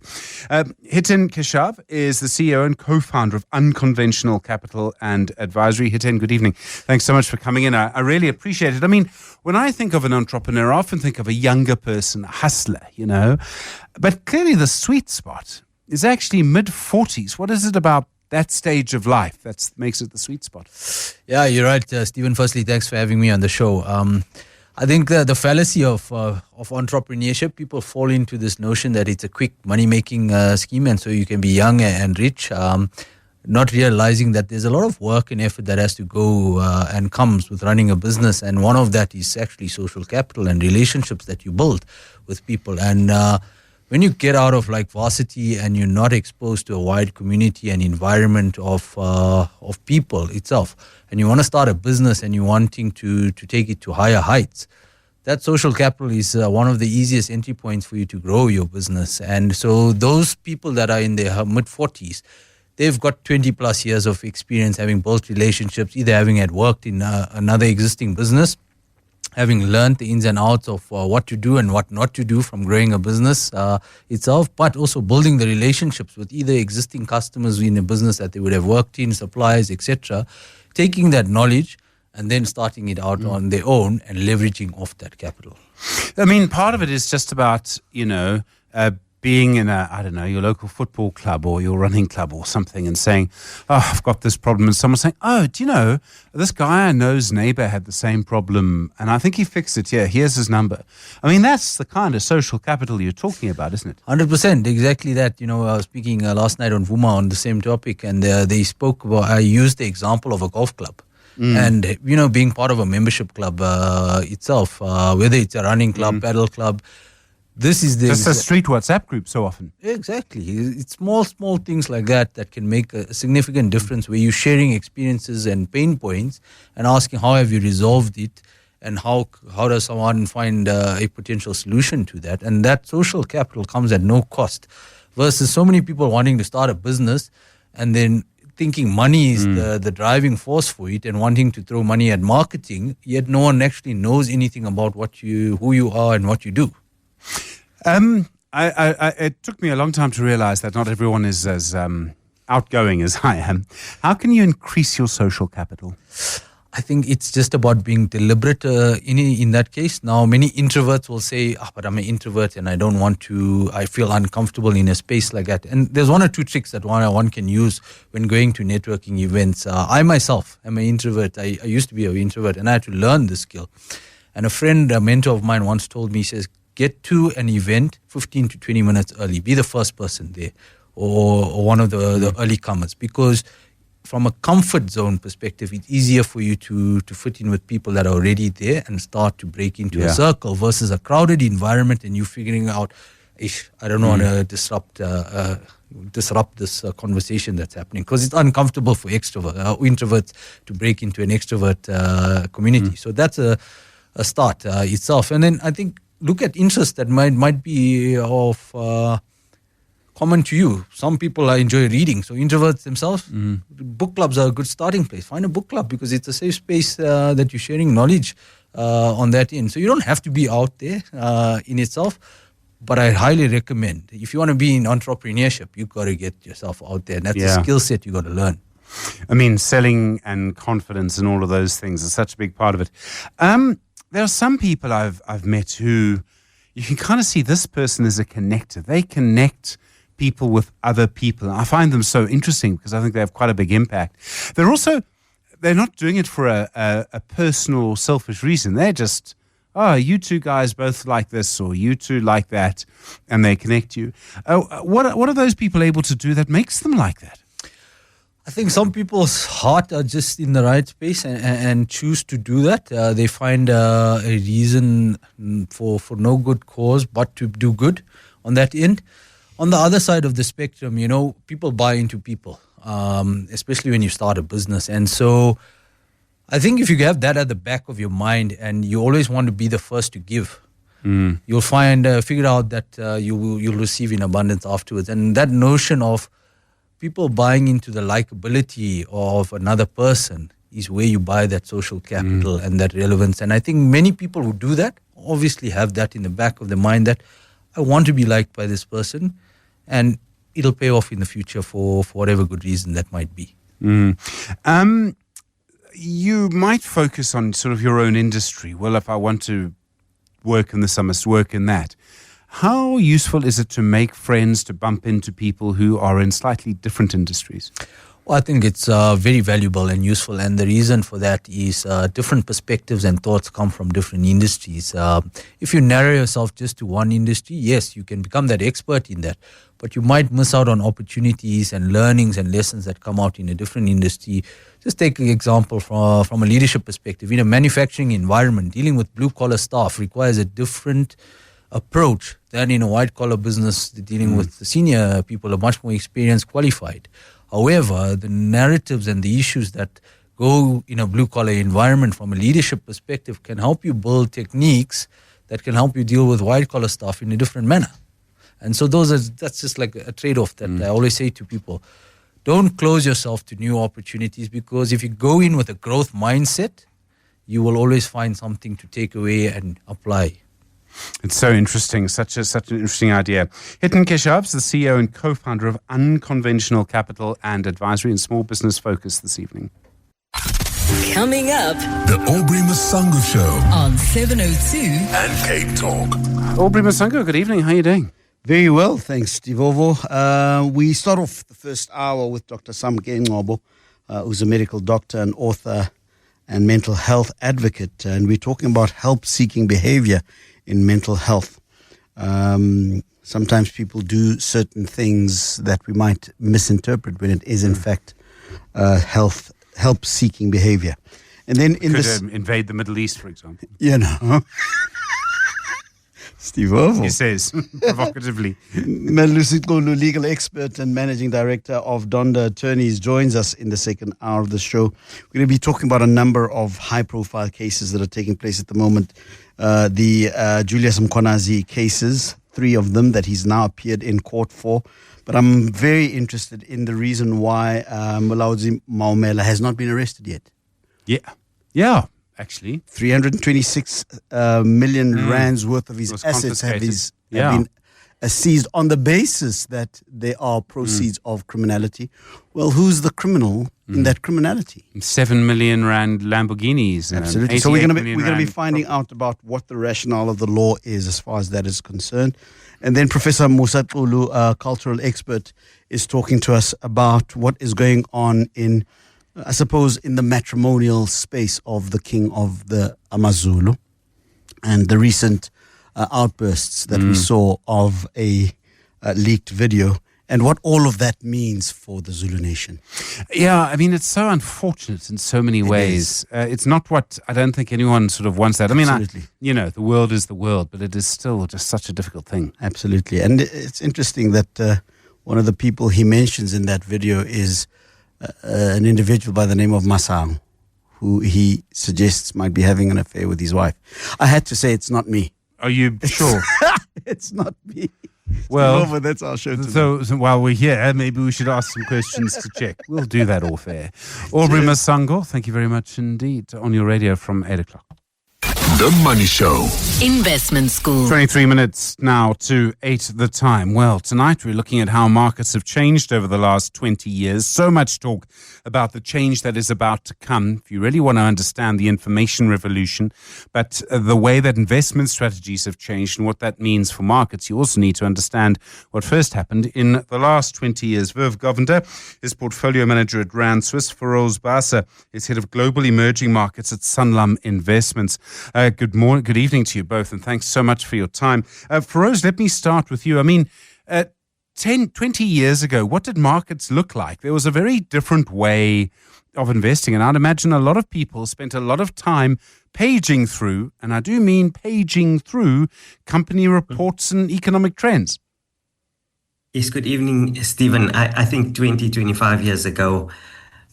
Hiten Keshav is the CEO and co-founder of Unconventional Capital and Advisory. Hiten, good evening. Thanks so much for coming in. I really appreciate it. I mean, when I think of an entrepreneur, I often think of a younger person, a hustler, you know. But clearly the sweet spot is actually mid-40s. What is it about that stage of life that makes it the sweet spot? Yeah, you're right, Stephen. Firstly, thanks for having me on the show. I think the fallacy of entrepreneurship, people fall into this notion that it's a quick money-making scheme, and so you can be young and rich, not realizing that there's a lot of work and effort that has to go and comes with running a business, and one of that is actually social capital and relationships that you build with people. And when you get out of like varsity and you're not exposed to a wide community and environment of people itself, and you want to start a business and you're wanting to take it to higher heights, that social capital is one of the easiest entry points for you to grow your business. And so those people that are in their mid-40s, they've got 20 plus years of experience having built relationships, either having had worked in another existing business, having learned the ins and outs of what to do and what not to do from growing a business itself, but also building the relationships with either existing customers in a business that they would have worked in, suppliers, etc., taking that knowledge and then starting it out on their own and leveraging off that capital. I mean, part of it is just about, being in your local football club or your running club or something and saying, oh, I've got this problem. And someone saying, oh, do you know, this guy I know's neighbor had the same problem and I think he fixed it. Yeah, here's his number. I mean, that's the kind of social capital you're talking about, isn't it? 100%, exactly that. I was speaking last night on Vuma on the same topic, and they spoke about, I used the example of a golf club. And, being part of a membership club itself, whether it's a running club, paddle club, this is just a street WhatsApp group so often. Exactly. It's small things like that can make a significant difference, where you're sharing experiences and pain points and asking how have you resolved it and how does someone find a potential solution to that. And that social capital comes at no cost, versus so many people wanting to start a business and then thinking money is the driving force for it and wanting to throw money at marketing, yet no one actually knows anything about who you are and what you do. It took me a long time to realize that not everyone is as outgoing as I am. How can you increase your social capital? I think it's just about being deliberate in that case. Now, many introverts will say, but I'm an introvert and I feel uncomfortable in a space like that. And there's one or two tricks that one can use when going to networking events. I myself am an introvert. I used to be an introvert and I had to learn this skill. And a mentor of mine once told me, he says, get to an event 15 to 20 minutes early. Be the first person there or one of the early comers, because from a comfort zone perspective, it's easier for you to fit in with people that are already there and start to break into a circle, versus a crowded environment and you figuring out, I don't want to disrupt this conversation that's happening, because it's uncomfortable for introverts to break into an extrovert community. So that's a start itself. And then I think look at interests that might be of common to you. Some people enjoy reading, so introverts themselves, book clubs are a good starting place. Find a book club because it's a safe space that you're sharing knowledge on that end. So you don't have to be out there in itself, but I highly recommend, if you want to be in entrepreneurship, you've got to get yourself out there. And that's a skill set you got to learn. I mean, selling and confidence and all of those things are such a big part of it. There are some people I've met who you can kind of see this person as a connector. They connect people with other people. I find them so interesting because I think they have quite a big impact. They're not doing it for a personal or selfish reason. They're just, you two guys both like this, or you two like that, and they connect you. What are those people able to do that makes them like that? I think some people's heart are just in the right space and choose to do that. They find a reason for no good cause but to do good on that end. On the other side of the spectrum, people buy into people, especially when you start a business. And so I think if you have that at the back of your mind and you always want to be the first to give, you'll figure out that you'll receive in abundance afterwards. And that notion of people buying into the likability of another person is where you buy that social capital and that relevance. And I think many people who do that obviously have that in the back of their mind, that I want to be liked by this person, and it'll pay off in the future for whatever good reason that might be. You might focus on sort of your own industry. Well, if I want to work in this, I must work in that. How useful is it to make friends, to bump into people who are in slightly different industries? Well, I think it's very valuable and useful, and the reason for that is different perspectives and thoughts come from different industries. If you narrow yourself just to one industry, yes, you can become that expert in that, but you might miss out on opportunities and learnings and lessons that come out in a different industry. Just take an example from a leadership perspective. In a manufacturing environment, dealing with blue-collar staff requires a different approach than in a white-collar business. Dealing with the senior people are much more experienced, qualified. However, the narratives and the issues that go in a blue-collar environment from a leadership perspective can help you build techniques that can help you deal with white-collar stuff in a different manner. And so that's just like a trade-off that I always say to people. Don't close yourself to new opportunities, because if you go in with a growth mindset, you will always find something to take away and apply. It's so interesting, such an interesting idea. Hiten Keshav's the CEO and co-founder of Unconventional Capital and Advisory and Small Business Focus this evening. Coming up, The Aubrey Masango Show on 702 and Cape Talk. Aubrey Masango, good evening. How are you doing? Very well, thanks, Steve Ovo. We start off the first hour with Dr. Samke Ngobo, who's a medical doctor and author and mental health advocate. And we're talking about help-seeking behavior in mental health. Sometimes people do certain things that we might misinterpret when it is in fact help-seeking behavior. And then invade the Middle East, for example. Steve Ovo. He says, provocatively. Melusi Xulu, legal expert and managing director of Donda Attorneys, joins us in the second hour of the show. We're going to be talking about a number of high-profile cases that are taking place at the moment. The Julius Mkhwanazi cases, 3 of them that he's now appeared in court for. But I'm very interested in the reason why Mulaudzi Maumela has not been arrested yet. Yeah. Actually, 326 million rands worth of his assets have been seized on the basis that they are proceeds of criminality. Well, who's the criminal in that criminality? 7 million rand Lamborghinis. Absolutely. So we're going to be finding out about what the rationale of the law is as far as that is concerned. And then Professor Musa Xulu, a cultural expert, is talking to us about what is going on in, I suppose, in the matrimonial space of the king of the Amazulu and the recent outbursts that we saw of a leaked video and what all of that means for the Zulu nation. Yeah, I mean, it's so unfortunate in so many ways. It's not what I don't think anyone sort of wants that. I mean, the world is the world, but it is still just such a difficult thing. Absolutely. And it's interesting that one of the people he mentions in that video is an individual by the name of Masang, who he suggests might be having an affair with his wife. I had to say it's not me. Are you sure? It's not me. Well, Over, that's our show today. so while we're here, maybe we should ask some questions to check. We'll do that off air. Aubrey Masango, thank you very much indeed. On your radio from 8 o'clock. The Money Show. Investment School. 23 minutes now to 8 the time. Well, tonight we're looking at how markets have changed over the last 20 years. So much talk about the change that is about to come. If you really want to understand the information revolution, but the way that investment strategies have changed and what that means for markets, you also need to understand what first happened in the last 20 years. Verv Govender is portfolio manager at Rand Swiss. Feroz Basa is head of global emerging markets at Sanlam Investments. Good morning, good evening to you both, and thanks so much for your time. Feroz, let me start with you. I mean, 20 years ago, what did markets look like? There was a very different way of investing, and I'd imagine a lot of people spent a lot of time paging through, and I do mean paging through, company reports and economic trends. Yes, good evening, Stephen. I think 25 years ago,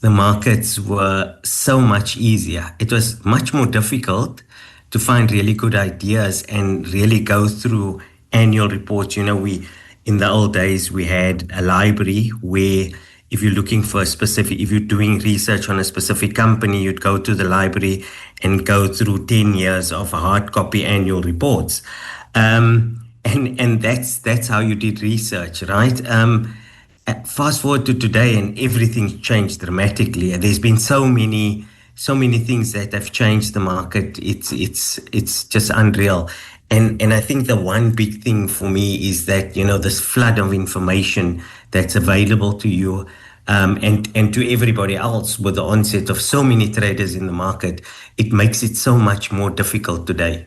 the markets were so much easier. It was much more difficult to find really good ideas and really go through annual reports. You know, in the old days, we had a library where if you're looking for if you're doing research on a specific company, you'd go to the library and go through 10 years of hard copy annual reports. And that's how you did research, right? Fast forward to today and everything changed dramatically. There's been so many things that have changed the market. It's just unreal. And I think the one big thing for me is that, you know, this flood of information that's available to you and to everybody else with the onset of so many traders in the market, it makes it so much more difficult today.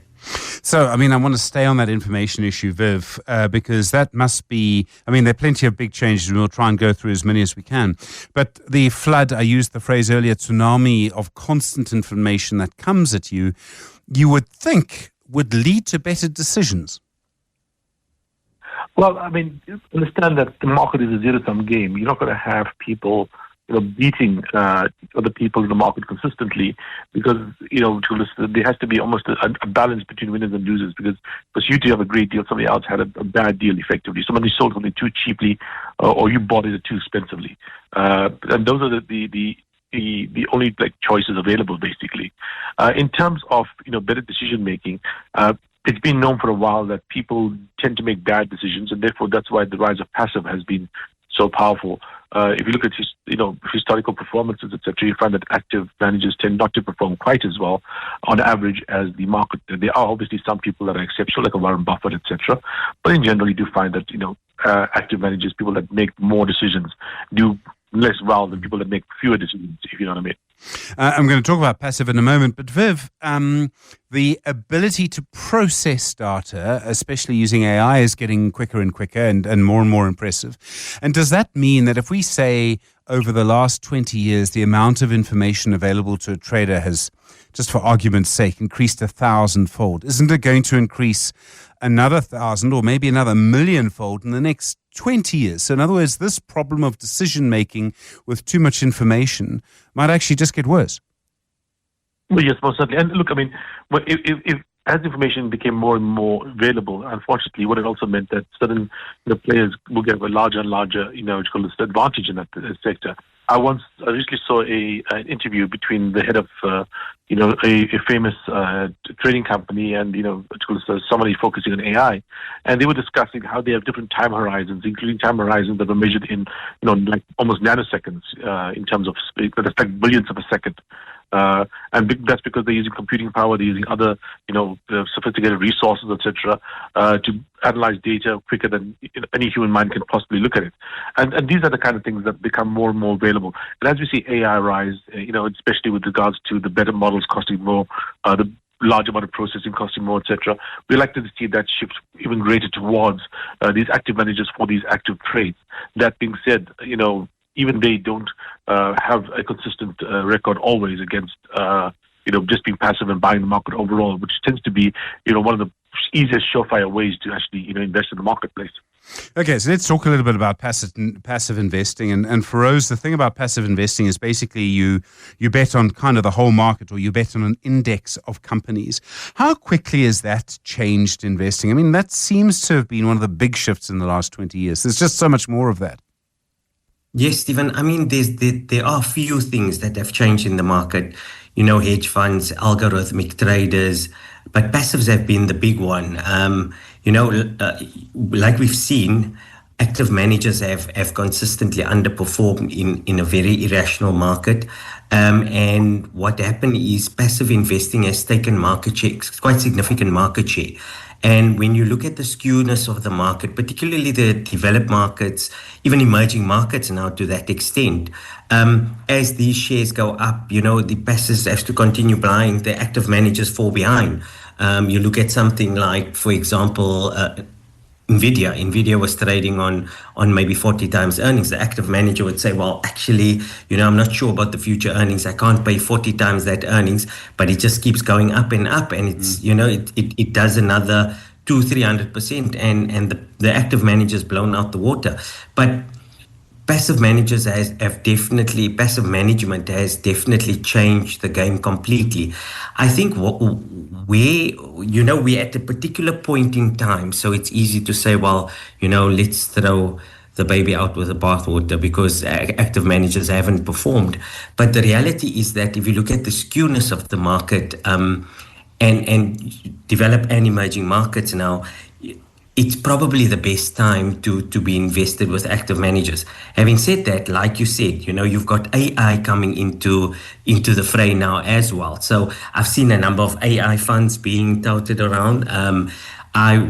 So, I mean, I want to stay on that information issue, Viv, because that must be, I mean, there are plenty of big changes, and we'll try and go through as many as we can. But the flood, I used the phrase earlier, tsunami of constant information that comes at you, you would think would lead to better decisions. Well, I mean, understand that the market is a zero-sum game. You're not going to have people beating other people in the market consistently, because there has to be almost a balance between winners and losers. Because you to have a great deal, somebody else had a bad deal effectively. Somebody sold something too cheaply, or you bought it too expensively, and those are the only choices available basically. In terms of better decision making. It's been known for a while that people tend to make bad decisions, and therefore that's why the rise of passive has been so powerful. If you look at historical performances, etc., you find that active managers tend not to perform quite as well on average as the market. There are obviously some people that are exceptional, like a Warren Buffett, etc., but in general, you do find that active managers, people that make more decisions, do less well than people that make fewer decisions, if you know what I mean. I'm going to talk about passive in a moment, but Viv, the ability to process data, especially using AI, is getting quicker and quicker and more impressive. And does that mean that if we say over the last 20 years, the amount of information available to a trader has, just for argument's sake, increased 1,000-fold, isn't it going to increase another 1,000 or maybe another 1,000,000-fold in the next 20 years? So in other words, this problem of decision-making with too much information might actually just get worse. Well, yes, most certainly. And look, I mean, if as information became more and more available, unfortunately, what it also meant that certain players will get a larger and larger, advantage in that sector. I recently saw an interview between the head of, a famous trading company and, somebody focusing on AI. And they were discussing how they have different time horizons, including time horizons that are measured in, almost nanoseconds in terms of, that's like billionths of a second. And that's because they're using computing power, they're using other, sophisticated resources, etc., to analyze data quicker than any human mind can possibly look at it. And these are the kind of things that become more and more available. And as we see AI rise, especially with regards to the better models costing more, the large amount of processing costing more, etc., we like to see that shift even greater towards these active managers for these active trades. That being said, even they don't have a consistent record always against, just being passive and buying the market overall, which tends to be, one of the easiest surefire ways to actually, invest in the marketplace. Okay, so let's talk a little bit about passive investing. And for Rose, the thing about passive investing is basically you bet on kind of the whole market, or you bet on an index of companies. How quickly has that changed investing? I mean, that seems to have been one of the big shifts in the last 20 years. There's just so much more of that. Yes, Stephen. I mean, there are few things that have changed in the market. You know, hedge funds, algorithmic traders, but passives have been the big one. Like we've seen, active managers have consistently underperformed in a very irrational market. And what happened is passive investing has taken market share, quite significant market share. And when you look at the skewness of the market, particularly the developed markets, even emerging markets now to that extent, as these shares go up, the passives have to continue buying, the active managers fall behind. You look at something like, for example, Nvidia was trading on maybe 40 times earnings. The active manager would say, well, actually, I'm not sure about the future earnings. I can't pay 40 times that earnings, but it just keeps going up and up. And it's, it does another 200-300%. And the active manager's blown out the water. But passive management has definitely changed the game completely. I think we're at a particular point in time, so it's easy to say, well, let's throw the baby out with the bathwater because active managers haven't performed. But the reality is that if you look at the skewness of the market and developed and emerging markets now, it's probably the best time to be invested with active managers. Having said that, like you said, you've got AI coming into the fray now as well. So I've seen a number of AI funds being touted around.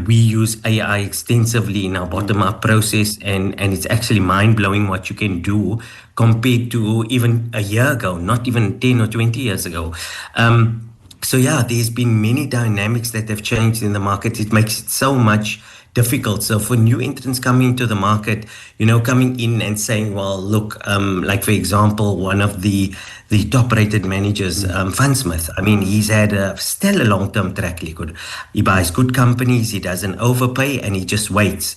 We use AI extensively in our bottom-up process, and it's actually mind-blowing what you can do compared to even a year ago, not even 10 or 20 years ago. So there's been many dynamics that have changed in the market. It makes it so much difficult. So for new entrants coming into the market, coming in and saying, well, look, like for example, one of the top-rated managers, Fundsmith, I mean, he's had a stellar long-term track record. He buys good companies, he doesn't overpay, and he just waits.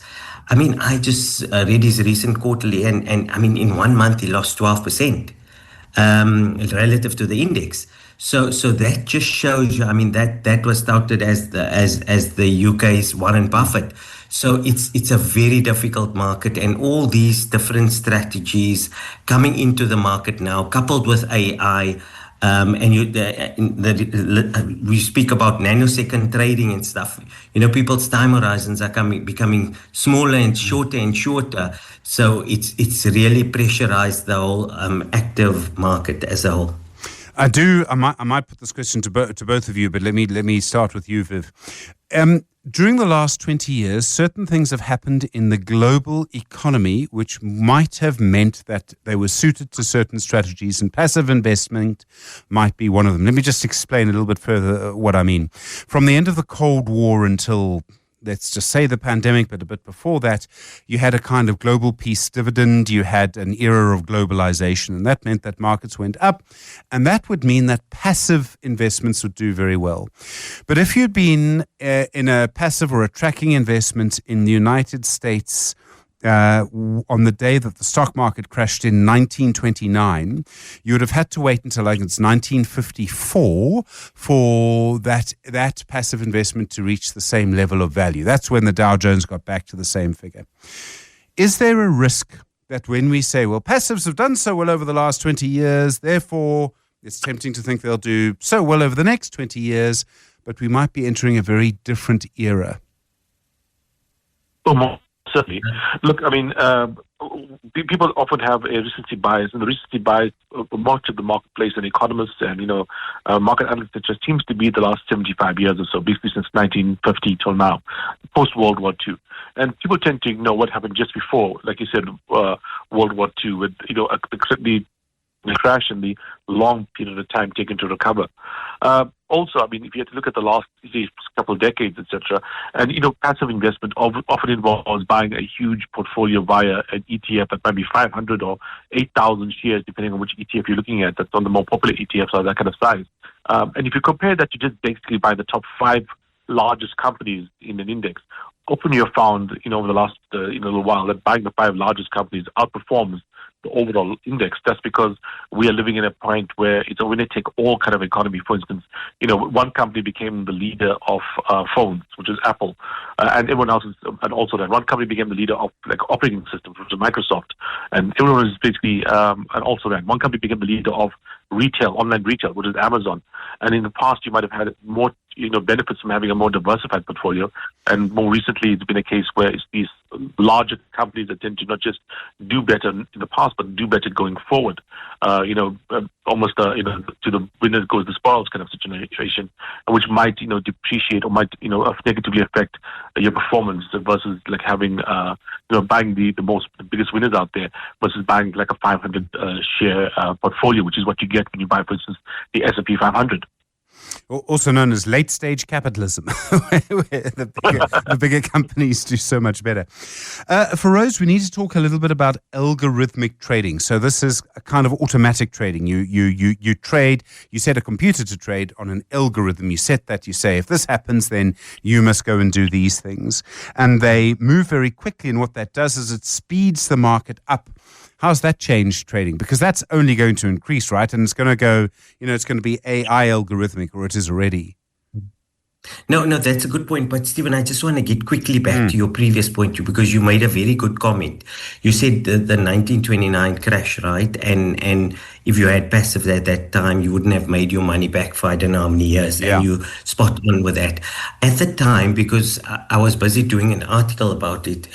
I mean, I just read his recent quarterly, and I mean, in 1 month, he lost 12% relative to the index. So that just shows you, I mean, that was touted as the UK's Warren Buffett. So it's a very difficult market, and all these different strategies coming into the market now, coupled with AI, we speak about nanosecond trading and stuff. People's time horizons are becoming smaller and shorter. So it's really pressurized the whole active market as a whole. I might put this question to both of you, but let me start with you, Viv. During the last 20 years, certain things have happened in the global economy which might have meant that they were suited to certain strategies, and passive investment might be one of them. Let me just explain a little bit further what I mean. From the end of the Cold War until, let's just say, the pandemic, but a bit before that, you had a kind of global peace dividend. You had an era of globalization, and that meant that markets went up, and that would mean that passive investments would do very well. But if you'd been in a passive or a tracking investment in the United States on the day that the stock market crashed in 1929, you would have had to wait until, I think it's 1954 for that passive investment to reach the same level of value. That's when the Dow Jones got back to the same figure. Is there a risk that when we say, well, passives have done so well over the last 20 years, therefore it's tempting to think they'll do so well over the next 20 years, but we might be entering a very different era? Certainly. Look, I mean, people often have a recency bias, and the recency bias of much of the marketplace and economists and, market analysts, it just seems to be the last 75 years or so, basically since 1950 till now, post-World War II. And people tend to ignore what happened just before, like you said, World War II, with, the crash and the long period of time taken to recover. Also, I mean, if you had to look at the last couple of decades, etc., and passive investment often involves buying a huge portfolio via an ETF that might be 500 or 8,000 shares, depending on which ETF you're looking at. That's on the more popular ETFs are that kind of size. And if you compare that to just basically buy the top 5 largest companies in an index, often you have found, over the last little while, that buying the 5 largest companies outperforms the overall index. That's because we are living in a point where it's when they take all kind of economy. For instance, one company became the leader of phones, which is Apple, and everyone else is, and also that one company became the leader of operating systems, which is Microsoft, and everyone is basically, and also that one company became the leader of retail, online retail, which is Amazon. And in the past, you might have had more benefits from having a more diversified portfolio. And more recently, it's been a case where it's these larger companies that tend to not just do better in the past, but do better going forward. Almost to the winners goes the spoils kind of situation, which might depreciate or might negatively affect your performance versus like having buying the biggest winners out there versus buying like a 500 share portfolio, which is what you get when you buy, for instance, the S&P 500. Also known as late-stage capitalism, where the bigger companies do so much better. For Rose, we need to talk a little bit about algorithmic trading. So this is a kind of automatic trading. You trade, you set a computer to trade on an algorithm. You set that, you say, if this happens, then you must go and do these things. And they move very quickly, and what that does is it speeds the market up. How's that changed trading? Because that's only going to increase, right? And it's going to go, it's going to be AI algorithmic, or it is already. No, that's a good point. But Stephen, I just want to get quickly back to your previous point, because you made a very good comment. You said the 1929 crash, right? And if you had passive at that time, you wouldn't have made your money back for I don't know how many years. Yeah. And you spot on with that. At the time, because I was busy doing an article about it,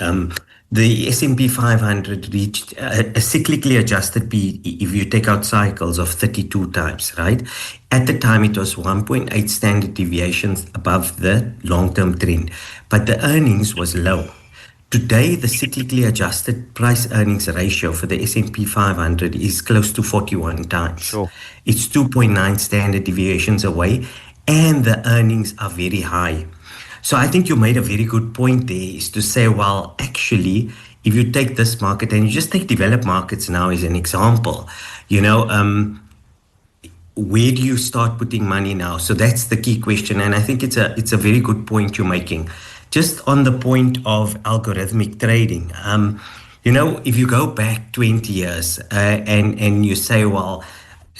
the S&P 500 reached a cyclically adjusted P, if you take out cycles, of 32 times, right? At the time, it was 1.8 standard deviations above the long-term trend, but the earnings was low. Today, the cyclically adjusted price-earnings ratio for the S&P 500 is close to 41 times. Sure. It's 2.9 standard deviations away, and the earnings are very high. So I think you made a very good point there, is to say, well, actually, if you take this market and you just take developed markets now as an example, where do you start putting money now? So that's the key question. And I think it's a very good point you're making. Just on the point of algorithmic trading, if you go back 20 years and you say, well,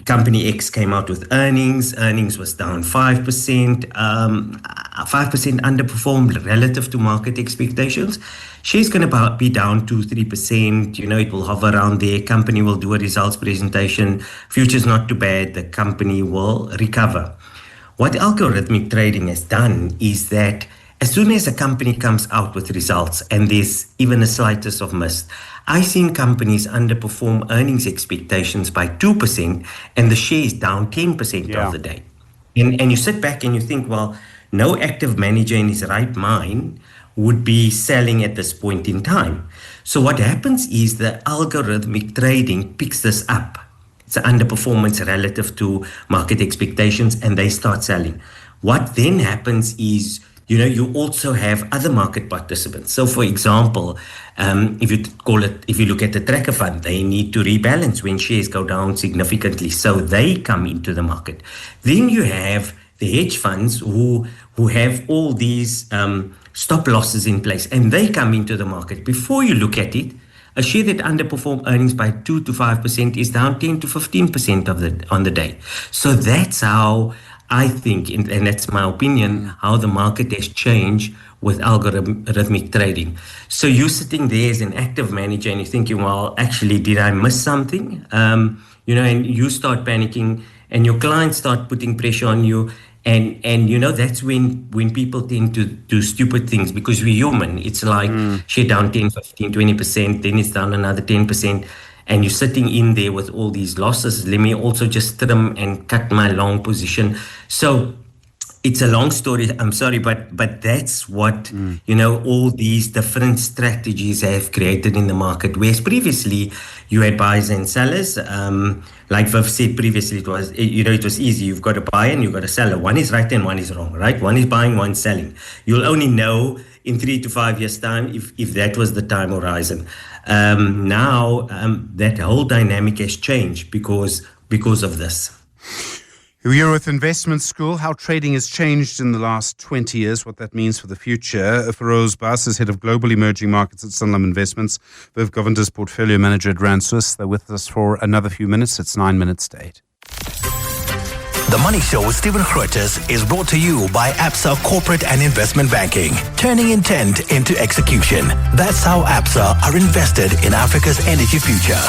Company X came out with earnings was down 5%, 5% underperformed relative to market expectations. She's going to be down 2-3%, it will hover around there. Company will do a results presentation. Future's not too bad, the company will recover. What algorithmic trading has done is that as soon as a company comes out with results and there's even a slightest of miss, I've seen companies underperform earnings expectations by 2% and the share is down 10% of the day. And you sit back and you think, well, no active manager in his right mind would be selling at this point in time. So what happens is the algorithmic trading picks this up. It's an underperformance relative to market expectations, and they start selling. What then happens is, you also have other market participants. So, for example, if you look at the tracker fund, they need to rebalance when shares go down significantly. So they come into the market. Then you have the hedge funds who have all these stop losses in place, and they come into the market. Before you look at it, a share that underperformed earnings by 2 to 5% is down 10 to 15% on the day. So that's how I think, and that's my opinion, how the market has changed with algorithmic trading. So you're sitting there as an active manager and you're thinking, well, actually, did I miss something? And you start panicking and your clients start putting pressure on you. And that's when people tend to do stupid things, because we're human. It's like share down 10, 15, 20%, then it's down another 10%. And you're sitting in there with all these losses. Let me also just trim and cut my long position. So it's a long story. I'm sorry, but that's what, all these different strategies have created in the market. Whereas previously you had buyers and sellers. Like Viv said previously, it was easy. You've got a buyer and you've got a seller. One is right and one is wrong, right? One is buying, one's selling. You'll only know in 3 to 5 years' time if that was the time horizon. Now that whole dynamic has changed because of this. We're with Investment School, how trading has changed in the last 20 years, what that means for the future. Feroz Bas is head of global emerging markets at Sanlam Investments. Viv Govinder's portfolio manager at Rand Swiss. They're with us for another few minutes. It's 9 minutes to 8. The Money Show with Stephen Grootes is brought to you by Absa Corporate and Investment Banking, turning intent into execution. That's how Absa are invested in Africa's energy future.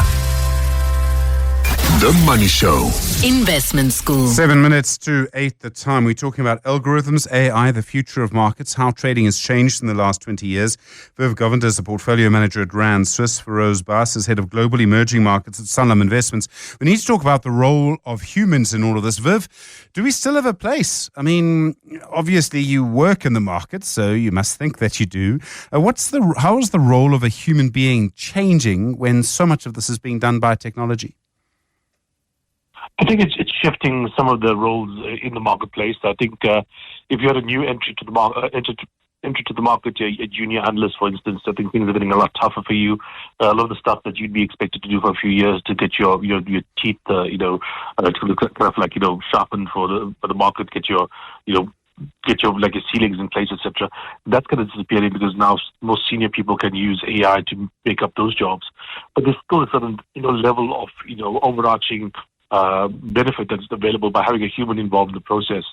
The Money Show. Investment School. 7 minutes to 8 the time. We're talking about algorithms, AI, the future of markets, how trading has changed in the last 20 years. Viv Govinder is the portfolio manager at Rand Swiss. Feroz Bas is head of global emerging markets at Sanlam Investments. We need to talk about the role of humans in all of this. Viv, do we still have a place? I mean, obviously you work in the market, so you must think that you do. How is the role of a human being changing when so much of this is being done by technology? I think it's shifting some of the roles in the marketplace. I think if you had a new entry to the market, a junior analyst, for instance, I think things are getting a lot tougher for you. A lot of the stuff that you'd be expected to do for a few years to get your teeth, to kind of like sharpened for the market, get your like your ceilings in place, etc. That's going to disappear because now most senior people can use AI to make up those jobs. But there's still a certain level of overarching benefit that's available by having a human involved in the process.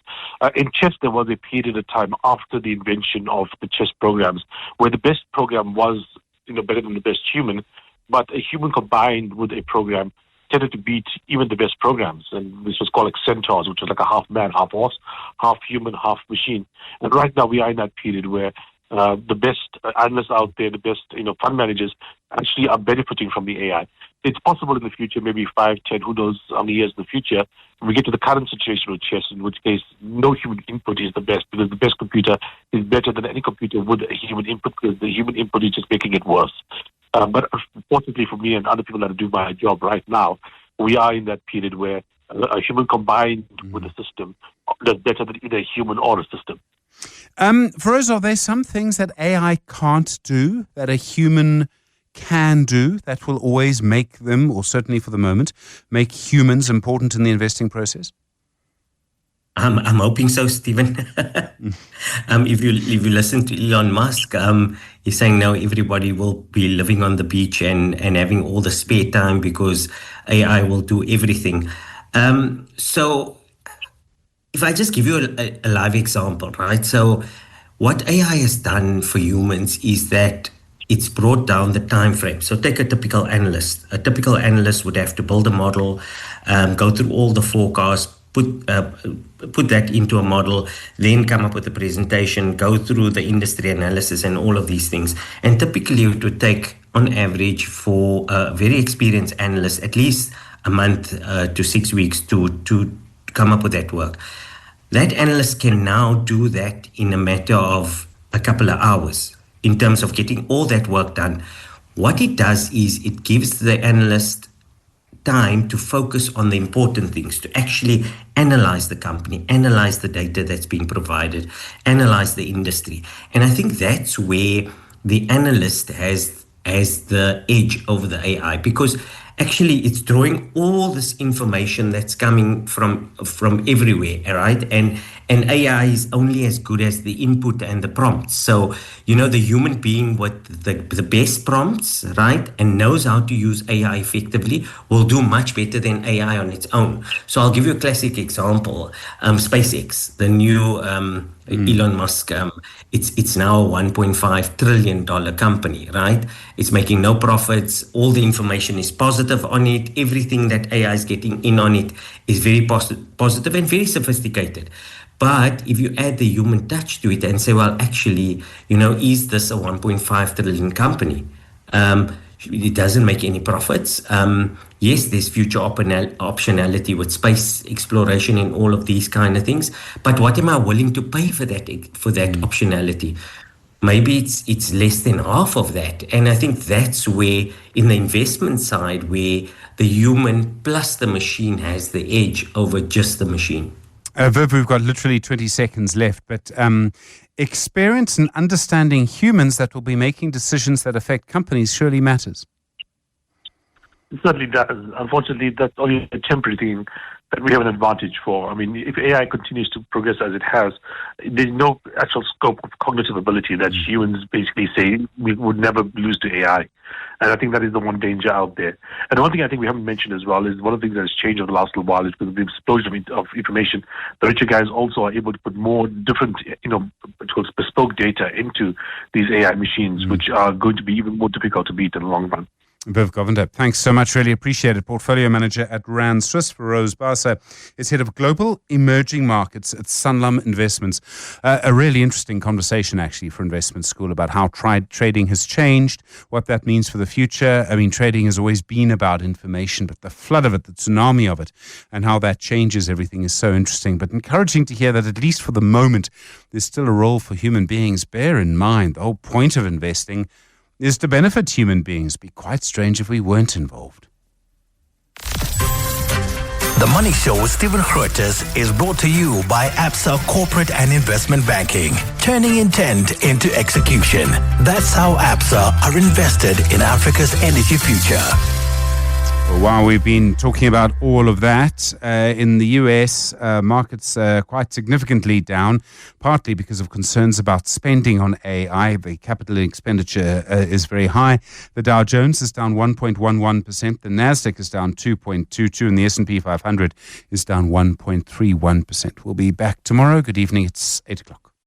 In chess, there was a period of time after the invention of the chess programs where the best program was better than the best human, but a human combined with a program tended to beat even the best programs. And this was called like centaurs, which was like a half man, half horse, half human, half machine. And right now we are in that period where the best analysts out there, the best fund managers actually are benefiting from the AI. It's possible in the future, maybe 5, 10, who knows how many years in the future, we get to the current situation with chess, in which case no human input is the best, because the best computer is better than any computer with a human input, because the human input is just making it worse. But unfortunately for me and other people that do my job right now, we are in that period where a human combined with a system does better than either a human or a system. Feroz, are there some things that AI can't do that a human can do that will always make them, or certainly for the moment, make humans important in the investing process? I'm hoping so, Stephen. If you listen to Elon Musk, he's saying now everybody will be living on the beach and having all the spare time because AI will do everything. So if I just give you a live example, right? So what AI has done for humans is that it's brought down the time frame. So take a typical analyst. A typical analyst would have to build a model, go through all the forecasts, put that into a model, then come up with a presentation, go through the industry analysis and all of these things. And typically it would take, on average, for a very experienced analyst, at least a month to 6 weeks to come up with that work. That analyst can now do that in a matter of a couple of hours in terms of getting all that work done. What it does is it gives the analyst time to focus on the important things, to actually analyze the company, analyze the data that's being provided, analyze the industry. And I think that's where the analyst has the edge over the AI, because actually it's drawing all this information that's coming from everywhere, right? And AI is only as good as the input and the prompts. So, the human being with the best prompts, right, and knows how to use AI effectively will do much better than AI on its own. So I'll give you a classic example. SpaceX, the new Elon Musk, it's now a $1.5 trillion company, right? It's making no profits. All the information is positive on it. Everything that AI is getting in on it is very positive and very sophisticated. But if you add the human touch to it and say, well, actually, is this a 1.5 trillion company? It doesn't make any profits. Yes, there's future optionality with space exploration and all of these kind of things. But what am I willing to pay for that optionality? Maybe it's less than half of that. And I think that's where, in the investment side, where the human plus the machine has the edge over just the machine. Viv, we've got literally 20 seconds left, but experience and understanding humans that will be making decisions that affect companies surely matters. It certainly does. Unfortunately, that's only a temporary thing. that we have an advantage for. I mean, if AI continues to progress as it has, there's no actual scope of cognitive ability that humans basically say we would never lose to AI. And I think that is the one danger out there. And one thing I think we haven't mentioned as well is one of the things that has changed over the last little while is because of the explosion of information. The richer guys also are able to put more different, bespoke data into these AI machines, which are going to be even more difficult to beat in the long run. Viv Govender, thanks so much. Really appreciate it. Portfolio Manager at Rand Swiss. For Rose Basa is Head of Global Emerging Markets at Sanlam Investments. A really interesting conversation, actually, for Investment School about how trading has changed, what that means for the future. I mean, trading has always been about information, but the flood of it, the tsunami of it, and how that changes everything is so interesting. But encouraging to hear that, at least for the moment, there's still a role for human beings. Bear in mind, the whole point of investing is to benefit human beings. It'd be quite strange if we weren't involved. The Money Show with Stephen Grootes is brought to you by Absa Corporate and Investment Banking, turning intent into execution. That's how Absa are invested in Africa's energy future. While we've been talking about all of that, in the US, markets quite significantly down, partly because of concerns about spending on AI. The capital expenditure is very high. The Dow Jones is down 1.11%. The Nasdaq is down 2.22%, and the S&P 500 is down 1.31%. We'll be back tomorrow. Good evening. It's 8 o'clock.